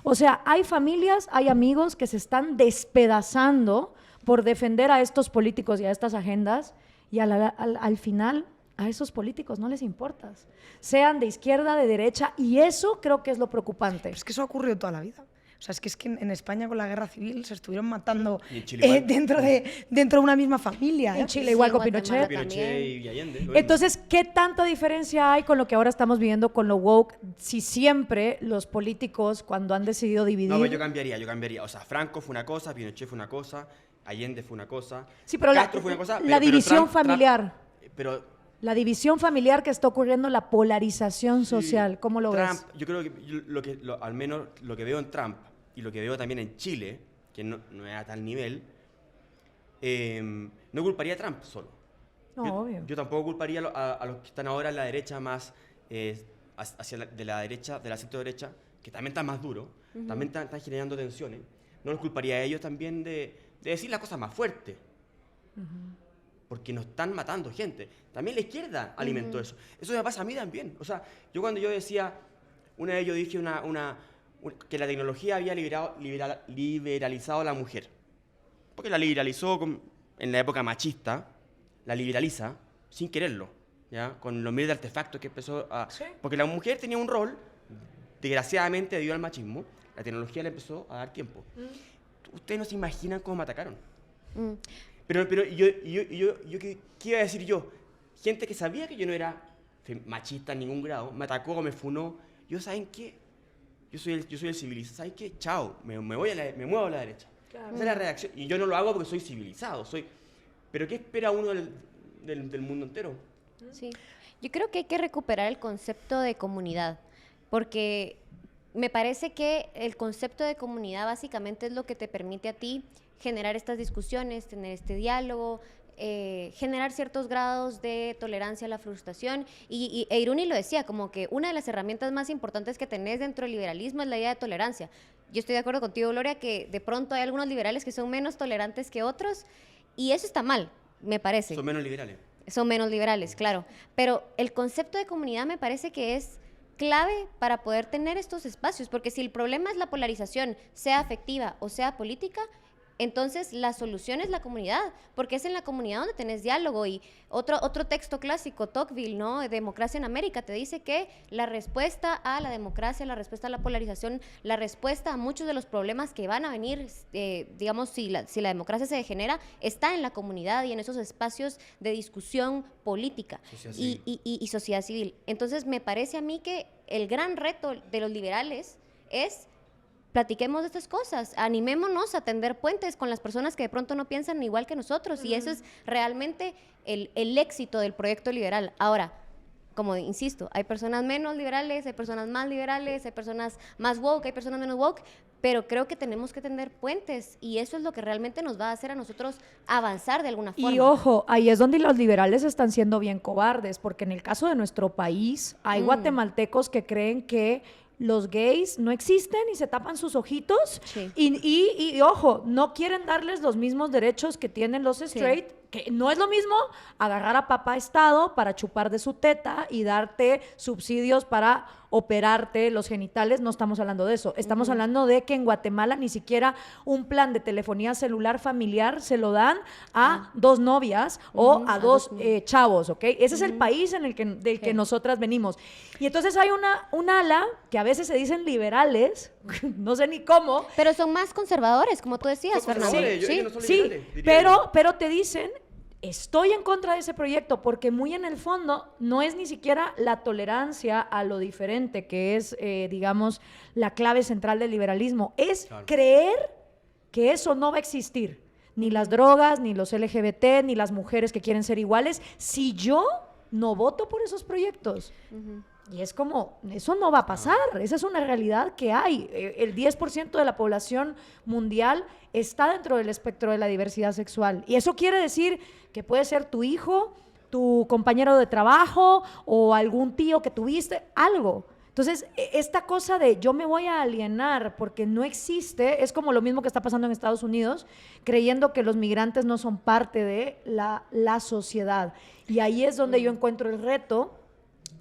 O sea, hay familias, hay amigos que se están despedazando por defender a estos políticos y a estas agendas, y al final a esos políticos no les importas. Sean de izquierda, de derecha, y eso creo que es lo preocupante. Pero es que eso ha ocurrido toda la vida. O sea, es que en España con la guerra civil se estuvieron matando Y en Chile igual. dentro de una misma familia. En Chile igual con Guatemala Pinochet. Pinochet y Allende. lo Entonces, ¿qué tanta diferencia hay con lo que ahora estamos viendo con lo woke? Si siempre los políticos, cuando han decidido dividir... No, pero yo cambiaría. O sea, Franco fue una cosa, Pinochet fue una cosa, Allende fue una cosa, Sí, pero Castro fue una cosa. la división familiar. Pero La división familiar que está ocurriendo, la polarización sí, social, ¿cómo lo Trump, ves? yo creo que al menos lo que veo en Trump y lo que veo también en Chile, que no es a tal nivel, no culparía a Trump solo. No, obvio. Yo tampoco culparía a los que están ahora en la derecha más, de la derecha, de la centro derecha, que también están más duros, también están generando tensiones. No los culparía a ellos también de decir las cosas más fuertes. Porque nos están matando gente. También la izquierda alimentó eso. Eso me pasa a mí también. O sea, cuando yo decía, una vez yo dije que la tecnología había liberalizado a la mujer. Porque la liberalizó en la época machista, la liberaliza sin quererlo, ¿ya? Con los medios de artefactos que empezó a... Sí. Porque la mujer tenía un rol, desgraciadamente debido al machismo, la tecnología le empezó a dar tiempo. Ustedes no se imaginan cómo me atacaron. Pero ¿qué iba a decir yo? Gente que sabía que yo no era machista en ningún grado, me atacó, me funó. ¿Saben qué? Yo soy el civilizado. ¿Saben qué? Chao, me muevo a la derecha. Claro. Esa es la reacción. Y yo no lo hago porque soy civilizado. Pero ¿qué espera uno del mundo entero? Sí. Yo creo que hay que recuperar el concepto de comunidad, porque me parece que el concepto de comunidad básicamente es lo que te permite a ti generar estas discusiones, tener este diálogo, generar ciertos grados de tolerancia a la frustración. Y Iruni lo decía, como que una de las herramientas más importantes que tenés dentro del liberalismo es la idea de tolerancia. Yo estoy de acuerdo contigo, Gloria, que de pronto hay algunos liberales que son menos tolerantes que otros, y eso está mal, me parece. Son menos liberales. Son menos liberales, claro. Pero el concepto de comunidad me parece que es clave para poder tener estos espacios, porque si el problema es la polarización, sea afectiva o sea política, entonces la solución es la comunidad, porque es en la comunidad donde tenés diálogo. Y otro texto clásico, Tocqueville, ¿no? Democracia en América, te dice que la respuesta a la democracia, la respuesta a la polarización, la respuesta a muchos de los problemas que van a venir, digamos, si la democracia se degenera, está en la comunidad y en esos espacios de discusión política y sociedad civil. Entonces me parece a mí que el gran reto de los liberales es: platiquemos de estas cosas, animémonos a tender puentes con las personas que de pronto no piensan igual que nosotros, y eso es realmente el éxito del proyecto liberal. Ahora, como insisto, hay personas menos liberales, hay personas más liberales, hay personas más woke, hay personas menos woke, pero creo que tenemos que tender puentes, y eso es lo que realmente nos va a hacer a nosotros avanzar de alguna forma. Y ojo, ahí es donde los liberales están siendo bien cobardes, porque en el caso de nuestro país hay guatemaltecos que creen que los gays no existen y se tapan sus ojitos. Sí. Y ojo, no quieren darles los mismos derechos que tienen los straight, que no es lo mismo agarrar a papá Estado para chupar de su teta y darte subsidios para operarte los genitales. No estamos hablando de eso. Estamos hablando de que en Guatemala ni siquiera un plan de telefonía celular familiar se lo dan a dos novias o a dos chavos, ¿ok? Ese es el país en el que, del que nosotras venimos. Y entonces hay un ala que a veces se dicen liberales, no sé ni cómo. Pero son más conservadores, como tú decías, Son Fernando. conservadores, yo diría que no son Sí, liberales, diría pero te dicen: estoy en contra de ese proyecto, porque muy en el fondo no es ni siquiera la tolerancia a lo diferente, que es, digamos, la clave central del liberalismo. Es creer que eso no va a existir. Ni las drogas, ni los LGBT, ni las mujeres que quieren ser iguales, si yo no voto por esos proyectos. Y es como, eso no va a pasar, esa es una realidad que hay. El 10% de la población mundial está dentro del espectro de la diversidad sexual. Y eso quiere decir que puede ser tu hijo, tu compañero de trabajo o algún tío que tuviste, algo. Entonces, esta cosa de yo me voy a alienar porque no existe, es como lo mismo que está pasando en Estados Unidos, creyendo que los migrantes no son parte de la sociedad. Y ahí es donde yo encuentro el reto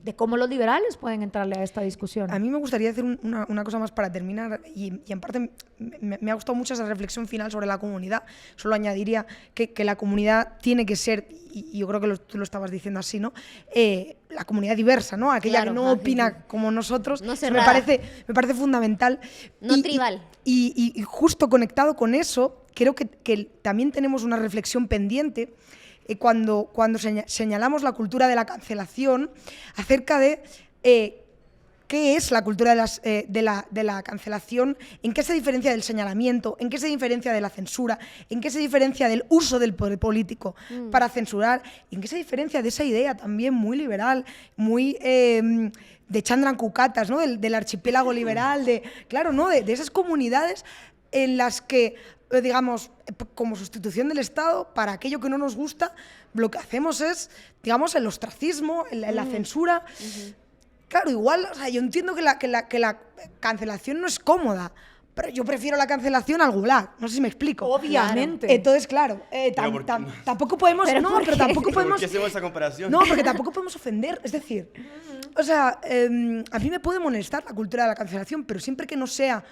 de cómo los liberales pueden entrarle a esta discusión. A mí me gustaría hacer una cosa más para terminar, y en parte me ha gustado mucho esa reflexión final sobre la comunidad. Solo añadiría que la comunidad tiene que ser, y yo creo que tú lo estabas diciendo así, ¿no? La comunidad diversa, ¿no? Aquella que no opina como nosotros. No me parece fundamental. No tribal. Y justo conectado con eso, creo que también tenemos una reflexión pendiente cuando señalamos la cultura de la cancelación, acerca de qué es la cultura de la cancelación, en qué se diferencia del señalamiento, en qué se diferencia de la censura, en qué se diferencia del uso del poder político para censurar, y en qué se diferencia de esa idea también muy liberal, muy de Chandran Kukatas, ¿no? del archipiélago liberal, claro, ¿no? de esas comunidades en las que, digamos, como sustitución del Estado, para aquello que no nos gusta, lo que hacemos es, digamos, el ostracismo, la censura. Claro, igual, o sea, yo entiendo que la cancelación no es cómoda, pero yo prefiero la cancelación al gulag, no sé si me explico. Obviamente. Entonces, claro, tampoco podemos... pero tampoco podemos... ¿Por qué hacemos esa comparación? No, porque tampoco podemos ofender, es decir, o sea, a mí me puede molestar la cultura de la cancelación, pero siempre que no sea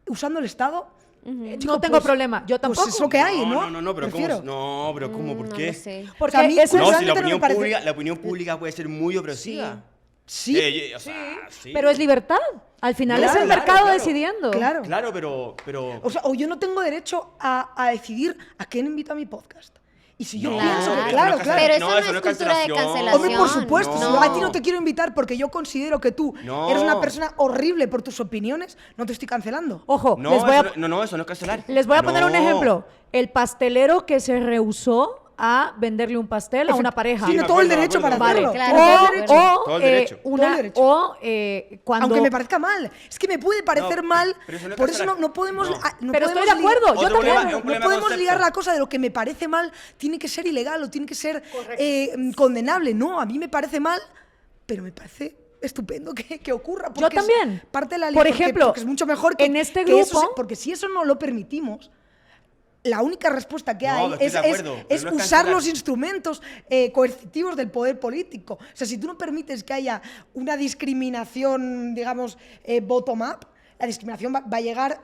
usando el Estado... no tengo problema, yo tampoco. Pues es lo que hay, ¿no? No, pero Prefiero. ¿cómo? ¿Por No qué? lo sé. Porque O sea, a mí eso No, es- si realmente no me parece- la opinión pública puede ser muy opresiva. Sí, O sea, sí. pero es libertad. Al final No, es el claro, mercado claro. decidiendo. claro. Claro, pero... O sea, o yo no tengo derecho a decidir a quién invito a mi podcast. Y si yo No, pienso pero que, eso claro, no es claro. Pero No, eso eso no no es es cultura de cancelación. cancelación. Hombre, por supuesto, No. si yo a ti no te quiero invitar porque yo considero que tú No. eres una persona horrible por tus opiniones, no te estoy cancelando. Ojo, No, les voy a eso no es cancelar. Les voy a poner un No. ejemplo. El pastelero que se rehusó a venderle un pastel a una pareja. Tiene me todo el acuerdo, derecho me para acuerdo. hacerlo. Claro, Todo el claro. derecho. Todo el derecho. Todo el derecho. Cuando... Aunque me parezca mal. Es que me puede parecer No, mal. pero eso no es Por eso cancelar. no podemos. No. No Pero estoy podemos de acuerdo, yo Otro también. problema, es un No problema podemos concepto. ligar la cosa de lo que me parece mal, tiene que ser ilegal o tiene que ser condenable. No, a mí me parece mal, pero me parece estupendo que ocurra. Yo porque es también. Parte de la Por porque- ejemplo, porque es mucho mejor que en este que eso grupo- porque si eso no lo permitimos, la única respuesta que No, hay estoy es, de acuerdo, pero es no es usar cancelar. los instrumentos coercitivos del poder político. O sea, si tú no permites que haya una discriminación, digamos, bottom-up, la discriminación va a llegar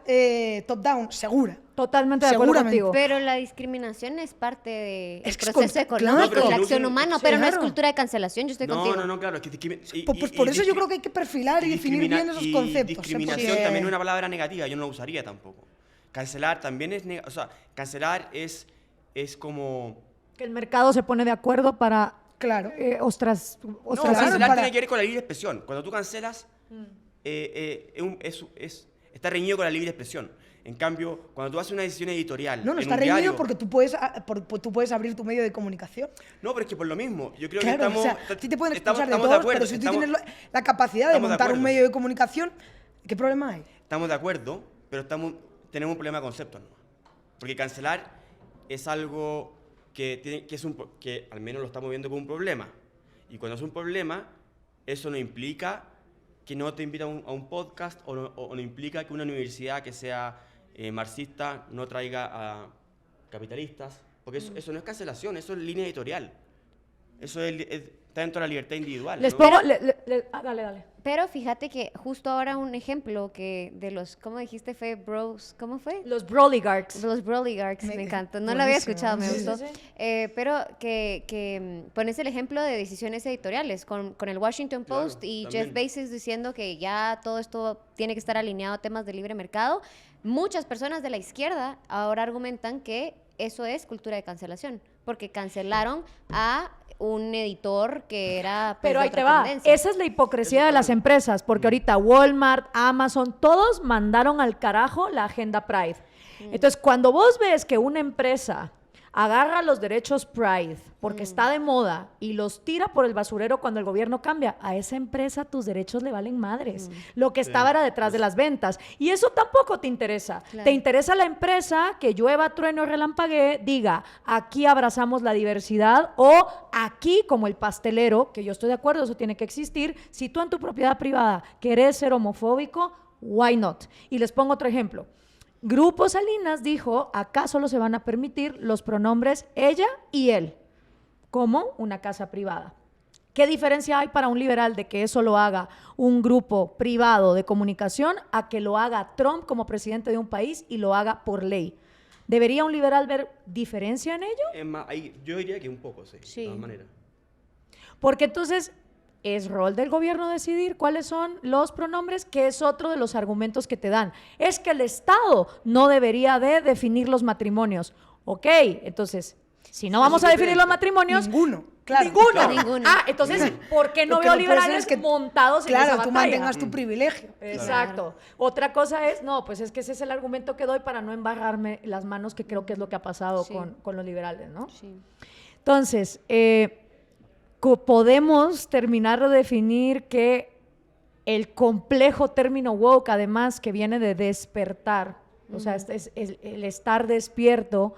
top-down, segura. Totalmente de acuerdo Seguramente. contigo. Pero la discriminación es parte del Es que es proceso claro, económico pero y la no acción tiene- humana, sí, pero no es claro. cultura de cancelación, yo estoy contigo. No, claro. Es que Pues por eso yo creo que hay que perfilar y definir bien esos conceptos. Discriminación porque- también es una palabra negativa, yo no la usaría tampoco. Cancelar también es... O sea, cancelar es como... Que el mercado se pone de acuerdo para Claro. No, ostracismo. cancelar para- tiene que ver con la libre expresión. Cuando tú cancelas, está reñido con la libre expresión. En cambio, cuando tú haces una decisión editorial... No, en está un reñido diario- porque tú puedes abrir tu medio de comunicación. No, pero es que por lo mismo, yo creo Claro, que estamos... o sea, a ti te pueden estamos- expulsar de estamos todos, acuerdo, pero si tú estamos- tienes la capacidad de estamos de montar un acuerdo. medio de comunicación, ¿qué problema hay? Estamos de acuerdo, pero tenemos un problema de conceptos, ¿no? Porque cancelar es algo que al menos lo estamos viendo como un problema. Y cuando es un problema, eso no implica que no te invita a un podcast o no implica que una universidad que sea marxista no traiga a capitalistas. Porque eso no es cancelación, eso es línea editorial. Eso está dentro de la libertad individual. Les ¿no? pongo... dale. Pero fíjate que justo ahora un ejemplo que de los, ¿cómo dijiste? Fue bros, ¿cómo fue? Los Broligarchs. Los Broligarchs, me encantó. No lo había buenísimo, escuchado, me sí, gustó. sí, sí. Pero que pones el ejemplo de decisiones editoriales con el Washington Claro, Post y también. Jeff Bezos diciendo que ya todo esto tiene que estar alineado a temas de libre mercado. Muchas personas de la izquierda ahora argumentan que eso es cultura de cancelación, porque cancelaron a un editor que era pues, Pero de ahí te otra va. tendencia. Esa es la hipocresía de las empresas, porque ahorita Walmart, Amazon, todos mandaron al carajo la agenda Pride. Entonces, cuando vos ves que una empresa agarra los derechos Pride porque está de moda y los tira por el basurero cuando el gobierno cambia, a esa empresa tus derechos le valen madres. Lo que estaba era detrás de las ventas. Y eso tampoco te interesa. Claro. Te interesa la empresa que llueva, trueno, relampaguee, diga, aquí abrazamos la diversidad o aquí, como el pastelero, que yo estoy de acuerdo, eso tiene que existir, si tú en tu propiedad privada querés ser homofóbico, why not? Y les pongo otro ejemplo. Grupo Salinas dijo, acá solo se van a permitir los pronombres ella y él, como una casa privada. ¿Qué diferencia hay para un liberal de que eso lo haga un grupo privado de comunicación a que lo haga Trump como presidente de un país y lo haga por ley? ¿Debería un liberal ver diferencia en ello? Es más, yo diría que un poco, sí, Sí. de todas maneras. Porque entonces es rol del gobierno decidir cuáles son los pronombres, que es otro de los argumentos que te dan. Es que el Estado no debería de definir los matrimonios. Ok, entonces, si no Eso vamos es a definir los diferente. matrimonios... Ninguno, claro. Ninguno. Claro. Ninguno. Ah, entonces, ¿por qué no Lo que veo no puede ser liberales es que- montados en Claro, esa tú batalla? mantengas tu privilegio. Exacto. Otra cosa es, no, pues es que ese es el argumento que doy para no embarrarme las manos, que creo que es lo que ha pasado Sí. con los liberales, ¿no? Sí. Entonces, podemos terminar de definir que el complejo término woke, además, que viene de despertar, o sea, el estar despierto,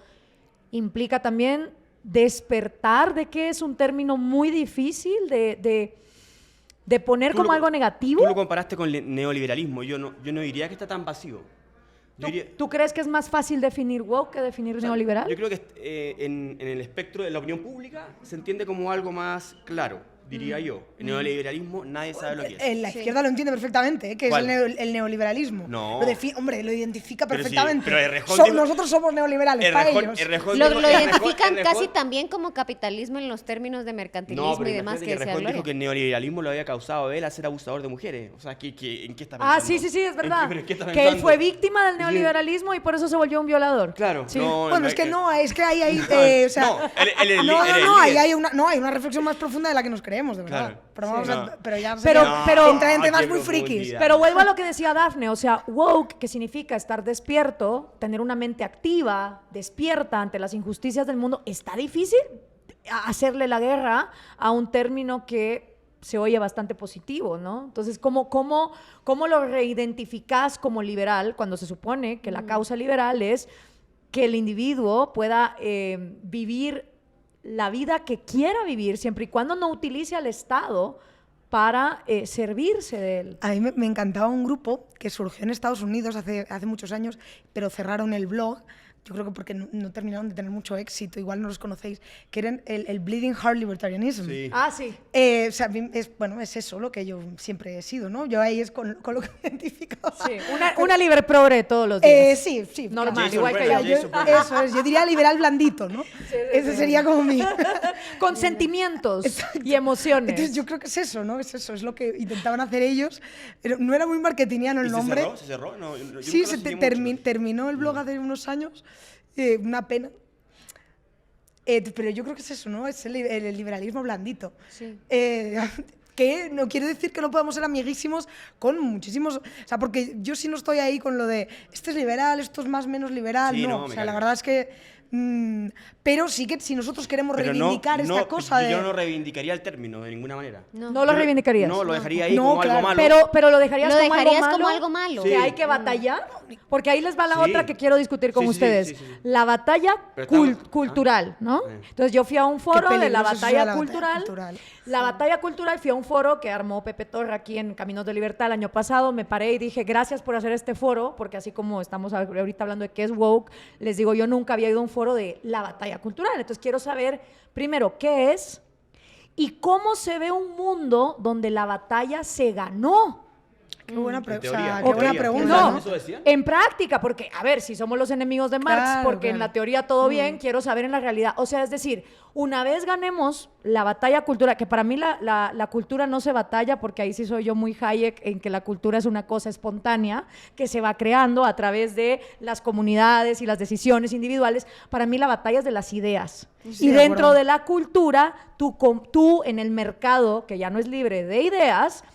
implica también despertar, de que es un término muy difícil de poner Tú como lo- algo negativo. Tú lo comparaste con el neoliberalismo. Yo no diría que está tan vacío. Yo diría- ¿Tú crees que es más fácil definir woke que definir o sea, neoliberal? Yo creo que en el espectro de la opinión pública se entiende como algo más claro, diría yo. El neoliberalismo nadie sabe lo que es. La Sí. izquierda lo entiende perfectamente, que ¿Cuál? es el neoliberalismo. No. Hombre, lo identifica Pero sí, perfectamente. pero Errejón dijo- Nosotros somos neoliberales para ellos. Lo identifican casi también como capitalismo en los términos de mercantilismo No, pero y demás imagínate que decía Errejón dijo Gloria. que el neoliberalismo lo había causado él a ser abusador de mujeres. O sea, ¿en qué está pensando? Ah, sí, es verdad. ¿En qué está Que él pensando? fue víctima del Sí. neoliberalismo y por eso se volvió un violador. Claro. Sí. Bueno, es que hay, o sea, No, no, hay una reflexión más profunda de la que nos creemos. entraremos, de verdad. Claro. Pero, Sí. vamos No. pero ya Pero- sería pero- entrar en temas qué muy frikis. profundidad. Pero vuelvo a lo que decía Dafne, o sea, woke, que significa estar despierto, tener una mente activa, despierta ante las injusticias del mundo, está difícil hacerle la guerra a un término que se oye bastante positivo, ¿no? Entonces, ¿cómo lo reidentificás como liberal cuando se supone que la causa liberal es que el individuo pueda vivir la vida que quiera vivir, siempre y cuando no utilice al Estado para servirse de él? A mí me encantaba un grupo que surgió en Estados Unidos hace muchos años, pero cerraron el blog. Yo creo que porque no terminaron de tener mucho éxito, igual no los conocéis, que eran el Bleeding Heart Libertarianism. Sí. Ah, sí. O sea, es eso lo que yo siempre he sido, ¿no? Yo ahí es con lo que me identificaba. Sí, una libre progre todos los días. Sí, Normal, Jason igual que Brennan, yo. Jason Brennan. Eso es, yo diría liberal blandito, ¿no? Ese sería como mi... Con sentimientos y emociones. Entonces yo creo que es eso, ¿no? Es eso, es lo que intentaban hacer ellos. Pero no era muy marketingiano ¿Y el se nombre. cerró? ¿Se cerró? No, yo Sí, nunca lo seguí mucho. terminó el blog hace unos años, una pena. Pero yo creo que es eso, ¿no? Es el liberalismo blandito. Sí. Que no quiere decir que no podamos ser amiguísimos con muchísimos... O sea, porque yo sí no estoy ahí con lo de este es liberal, esto es más menos liberal, Sí, no. no, O me sea, la carga. verdad es que... pero sí que si nosotros queremos Pero reivindicar esta cosa de... Yo no reivindicaría el término de ninguna manera. No lo Yo reivindicarías. No, lo dejaría ahí No, como claro. algo malo. Pero lo dejarías, Lo dejarías como como algo algo malo. que Sí. hay que batallar. Porque ahí les va la Sí. otra que quiero discutir con Sí, sí, ustedes. sí, sí, sí. La batalla Pero estamos- cultural, ¿no? Sí. Entonces yo fui a un foro de la peligroso eso de batalla la batalla cultural. cultural. La batalla cultural, fui a un foro que armó Pepe Torra aquí en Caminos de Libertad el año pasado. Me paré y dije, gracias por hacer este foro, porque así como estamos ahorita hablando de qué es woke, les digo, yo nunca había ido a un foro de la batalla cultural. Entonces quiero saber, primero, qué es y cómo se ve un mundo donde la batalla se ganó. Qué buena, En pregunta. teoría, en Qué buena teoría. pregunta, No, ¿no? ¿Eso decía? en práctica, porque, a ver, si somos los enemigos de Marx, Claro, porque en claro. la teoría todo bien, quiero saber en la realidad. O sea, es decir, una vez ganemos la batalla cultural, que para mí la cultura no se batalla, porque ahí sí soy yo muy Hayek, en que la cultura es una cosa espontánea, que se va creando a través de las comunidades y las decisiones individuales. Para mí la batalla es de las ideas. Sí, Y de dentro acuerdo. de la cultura, tú en el mercado, que ya no es libre de ideas,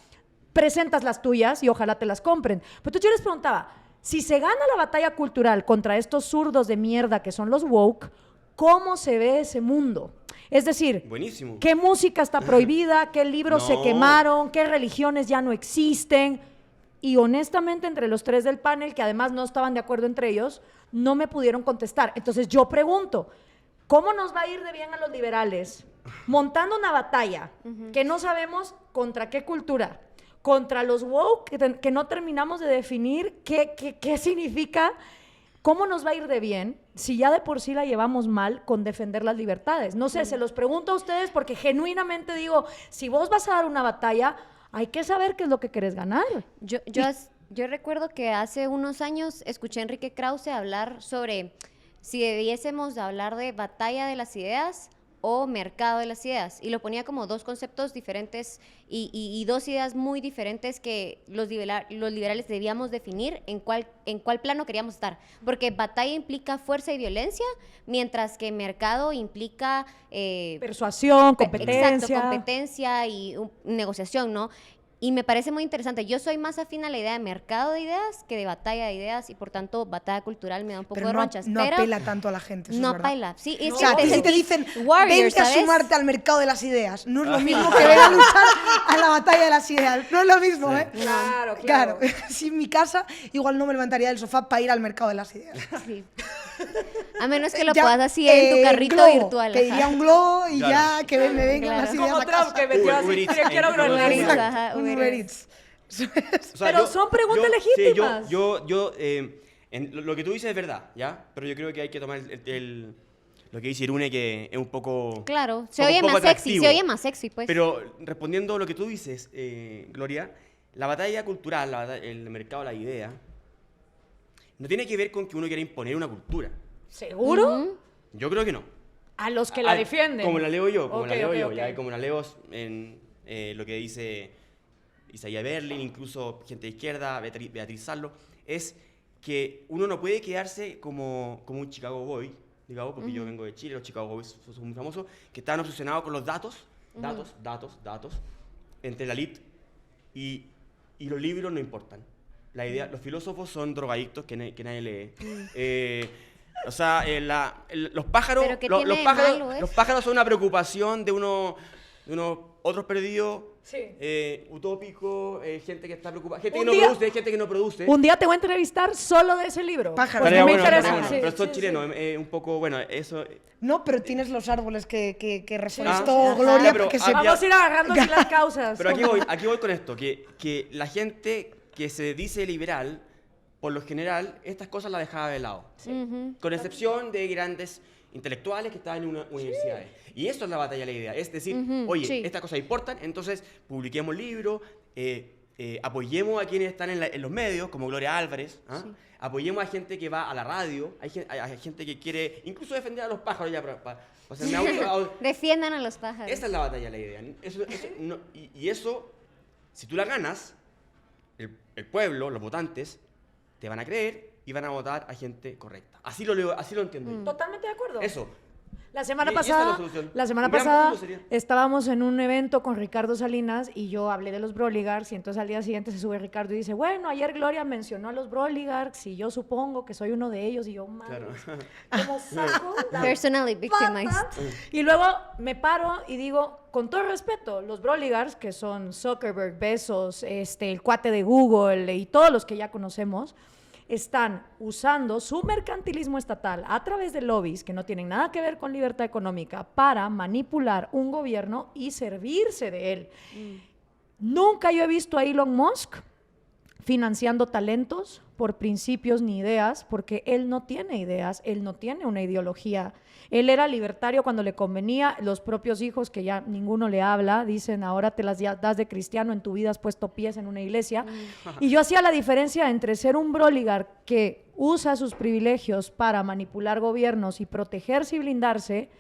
presentas las tuyas y ojalá te las compren. Pero entonces yo les preguntaba, si se gana la batalla cultural contra estos zurdos de mierda que son los woke, ¿cómo se ve ese mundo? Es decir, Buenísimo. ¿qué música está prohibida? ¿Qué libros se No. quemaron? ¿Qué religiones ya no existen? Y honestamente, entre los tres del panel, que además no estaban de acuerdo entre ellos, no me pudieron contestar. Entonces yo pregunto, ¿cómo nos va a ir de bien a los liberales montando una batalla que no sabemos contra qué cultura? Contra los woke, que no terminamos de definir qué significa, cómo nos va a ir de bien si ya de por sí la llevamos mal con defender las libertades. No sé, se los pregunto a ustedes porque genuinamente digo, si vos vas a dar una batalla, hay que saber qué es lo que querés ganar. Yo recuerdo que hace unos años escuché a Enrique Krause hablar sobre si debiésemos hablar de batalla de las ideas o mercado de las ideas, y lo ponía como dos conceptos diferentes y dos ideas muy diferentes que los liberales debíamos definir en cuál plano queríamos estar, porque batalla implica fuerza y violencia, mientras que mercado implica... Persuasión, competencia. Exacto, competencia y negociación, ¿no? Y me parece muy interesante. Yo soy más afín a la idea de mercado de ideas que de batalla de ideas, y por tanto batalla cultural me da un poco Pero de no, ronchas. no pero apela tanto a la gente, eso no es verdad. apela. Sí, es O que sea, a ti si te sentís dicen, warrior, vente a ¿sabes? sumarte al mercado de las ideas. No es lo mismo que venga a luchar a la batalla de las ideas. No es lo mismo, ¿eh? Claro. Si en mi casa, igual no me levantaría del sofá para ir al mercado de las ideas. Sí. A menos que lo Ya, puedas así en tu carrito globo. virtual. Pediría ajá. un globo y Claro. ya que me vengan Claro. las ideas Como a Trump, casa. que metió Uber así, Eats, quiero en Groenlandia. Uber Eats. Exacto, Ajá, un Uber Uber Eats. Eats. O sea, Pero son preguntas legítimas. Sí, lo que tú dices es verdad, ¿ya? Pero yo creo que hay que tomar lo que dice Irune, que es un poco... Claro, se un oye poco más sexy, atractivo. se oye más sexy, pues. Pero respondiendo a lo que tú dices, Gloria, la batalla cultural, el mercado de la idea, no tiene que ver con que uno quiera imponer una cultura. ¿Seguro? Ujú. Yo creo que no. A los que la defienden. Como la leo yo, Ok, ya, y como la leo en lo que dice Isaiah Berlin, incluso gente de izquierda, Beatriz Sarlo, es que uno no puede quedarse como un Chicago Boy, digamos, porque yo vengo de Chile, los Chicago Boys son muy famosos, que estaban obsesionados con los datos datos, entre la elite y los libros no importan. La idea, los filósofos son drogadictos que nadie lee. O sea, los pájaros, ¿Pero qué tiene de malo eso? los pájaros son una preocupación de unos otros perdidos, utópicos, gente que está preocupada, gente que no produce, gente que no produce. Un día te voy a entrevistar solo de ese libro. Pájaros. Porque Estaría me bueno, interesa. estaría bueno. Sí, Pero son sí, chilenos, sí. un poco, bueno, eso... No, pero tienes los árboles que reforestó Ah, Gloria pero porque Vamos a ir agarrando así las causas. Pero aquí voy con esto, que la gente que se dice liberal, por lo general, estas cosas las dejaba de lado. Con excepción de grandes intelectuales que estaban en una universidades. Y eso es la batalla de la idea. Es decir, oye, sí. estas cosas importan, entonces publiquemos libros, apoyemos a quienes están en los medios, como Gloria Álvarez, ¿ah? Sí. Apoyemos a gente que va a la radio, hay gente que quiere incluso defender a los pájaros ya para hacerme audio. Defiendan a los pájaros. Esa es la batalla de la idea. Y eso, si tú la ganas, el pueblo, los votantes, te van a creer y van a votar a gente correcta. Así lo entiendo yo. Totalmente de acuerdo. Eso. La semana Y esa es la pasada, solución. la semana Un gran pasada punto sería. estábamos en un evento con Ricardo Salinas y yo hablé de los Broligarchs y entonces al día siguiente se sube Ricardo y dice, bueno, ayer Gloria mencionó a los Broligarchs y yo supongo que soy uno de ellos y yo, madre, Claro. ¿cómo saco la Personally victimized. pata? Y luego me paro y digo, con todo respeto, los Broligarchs, que son Zuckerberg, Bezos, el cuate de Google y todos los que ya conocemos, están usando su mercantilismo estatal a través de lobbies que no tienen nada que ver con libertad económica para manipular un gobierno y servirse de él. Nunca yo he visto a Elon Musk financiando talentos por principios ni ideas, porque él no tiene ideas, él no tiene una ideología. Él era libertario cuando le convenía. Los propios hijos, que ya ninguno le habla, dicen, ahora te las das de cristiano, en tu vida has puesto pies en una iglesia. Y yo hacía la diferencia entre ser un broligar que usa sus privilegios para manipular gobiernos y protegerse y blindarse,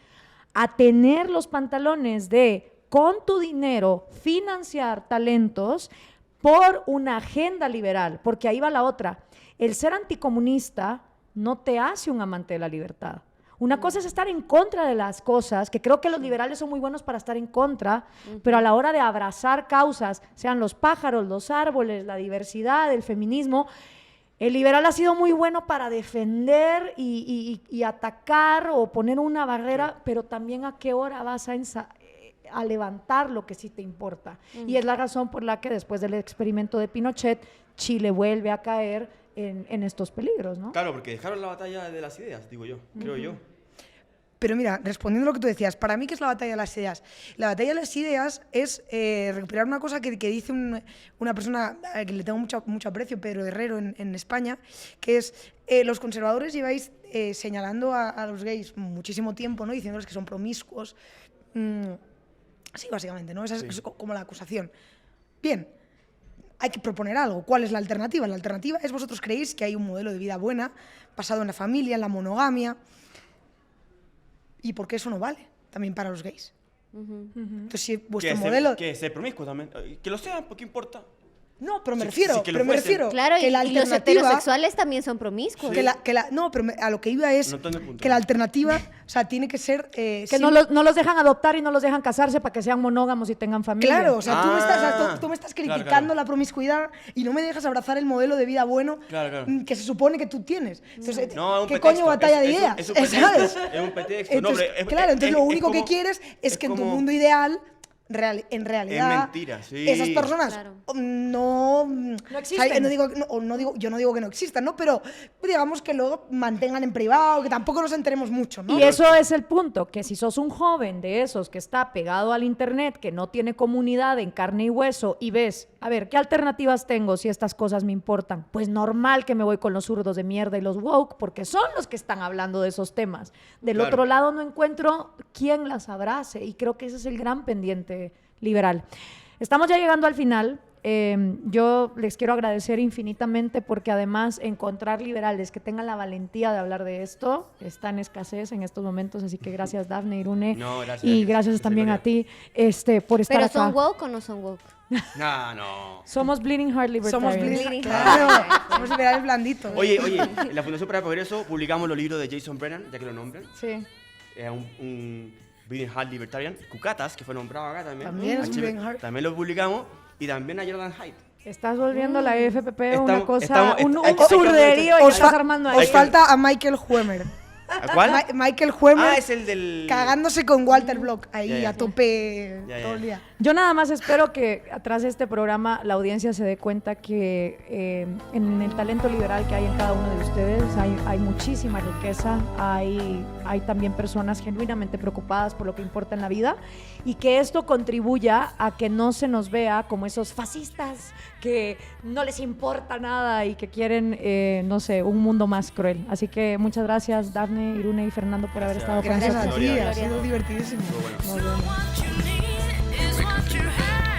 a tener los pantalones de, con tu dinero, financiar talentos por una agenda liberal, porque ahí va la otra. El ser anticomunista no te hace un amante de la libertad. Una cosa es estar en contra de las cosas, que creo que los liberales son muy buenos para estar en contra, pero a la hora de abrazar causas, sean los pájaros, los árboles, la diversidad, el feminismo, el liberal ha sido muy bueno para defender y atacar o poner una barrera, pero también a qué hora vas a levantar lo que sí te importa. Y es la razón por la que después del experimento de Pinochet, Chile vuelve a caer en estos peligros, ¿no? Claro, porque dejaron la batalla de las ideas, digo yo, creo yo. Pero mira, respondiendo a lo que tú decías, para mí, ¿qué es la batalla de las ideas? La batalla de las ideas es recuperar una cosa que dice una persona a la que le tengo mucho aprecio, Pedro Herrero, en España, que es, los conservadores lleváis señalando a los gays muchísimo tiempo, ¿no? Diciéndoles que son promiscuos. Sí, básicamente, ¿no? Esa es como la acusación. Bien, hay que proponer algo. ¿Cuál es la alternativa? La alternativa es, vosotros creéis que hay un modelo de vida buena, basado en la familia, en la monogamia, y por qué eso no vale también para los gays. Entonces, si vuestro modelo... Que ser promiscuo también. Que lo sean, ¿por qué importa? No, pero me Sí, refiero, sí, que lo fuesen. Claro, que la y los alternativa... heterosexuales también son promiscuos. No, pero a lo que iba es No entiendo el punto. que la alternativa, o sea, tiene que ser... Que no los dejan adoptar y no los dejan casarse para que sean monógamos y tengan familia. Claro, o sea, tú me estás Claro, criticando claro. la promiscuidad y no me dejas abrazar el modelo de vida bueno Claro. que se supone que tú tienes. Entonces, No, es un ¿qué pretexto, coño batalla de es un- ideas? es un pretexto, ¿Sabes? es un pretexto. No, Entonces, pero claro, entonces lo único que como- quieres es que en tu como- mundo ideal, en realidad, Es mentira, sí. esas personas Claro. no existen. o sea, yo no digo que no existan, ¿no? Pero digamos que luego mantengan en privado, que tampoco nos enteremos mucho, ¿no? Y eso es el punto, que si sos un joven de esos que está pegado al internet, que no tiene comunidad en carne y hueso y ves, a ver, ¿qué alternativas tengo si estas cosas me importan? Pues normal que me voy con los zurdos de mierda y los woke, porque son los que están hablando de esos temas. Del Claro. otro lado no encuentro quién las abrace y creo que ese es el gran pendiente liberal. Estamos ya llegando al final. Yo les quiero agradecer infinitamente porque además encontrar liberales que tengan la valentía de hablar de esto está en escasez en estos momentos, así que gracias Dafne, Irune, No, gracias. y gracias también a ti por estar ¿Pero acá. son woke o no son woke? No. Somos Bleeding Heart Libertarians. Somos Bleeding claro, Heart. somos liberales blanditos. Oye, en la Fundación para el Progreso publicamos los libros de Jason Brennan, ya que lo nombran. Sí. Un Bleeding Heart Libertarian, Cucatas, que fue nombrado acá también. También es HB, Bleeding Heart. también lo publicamos, y también a Jordan Hyde. Estás volviendo la FPP una Estamos- cosa, estamos- un hay que- surderío y Os, estás fa- armando os ahí. falta a Michael Huemer. ¿A cuál? Michael Huemer Ah, es el del... cagándose con Walter Block ahí Ya, ya. a tope Ya, ya. todo el día. Yo nada más espero que atrás de este programa la audiencia se dé cuenta que en el talento liberal que hay en cada uno de ustedes hay muchísima riqueza, hay también personas genuinamente preocupadas por lo que importa en la vida y que esto contribuya a que no se nos vea como esos fascistas que no les importa nada y que quieren, no sé, un mundo más cruel. Así que muchas gracias, Dafne, Irune y Fernando por haber estado con Gracias a nosotros. ti, Gloria. ha sido divertidísimo. Muy bueno. Nos vemos. What you need is what you have.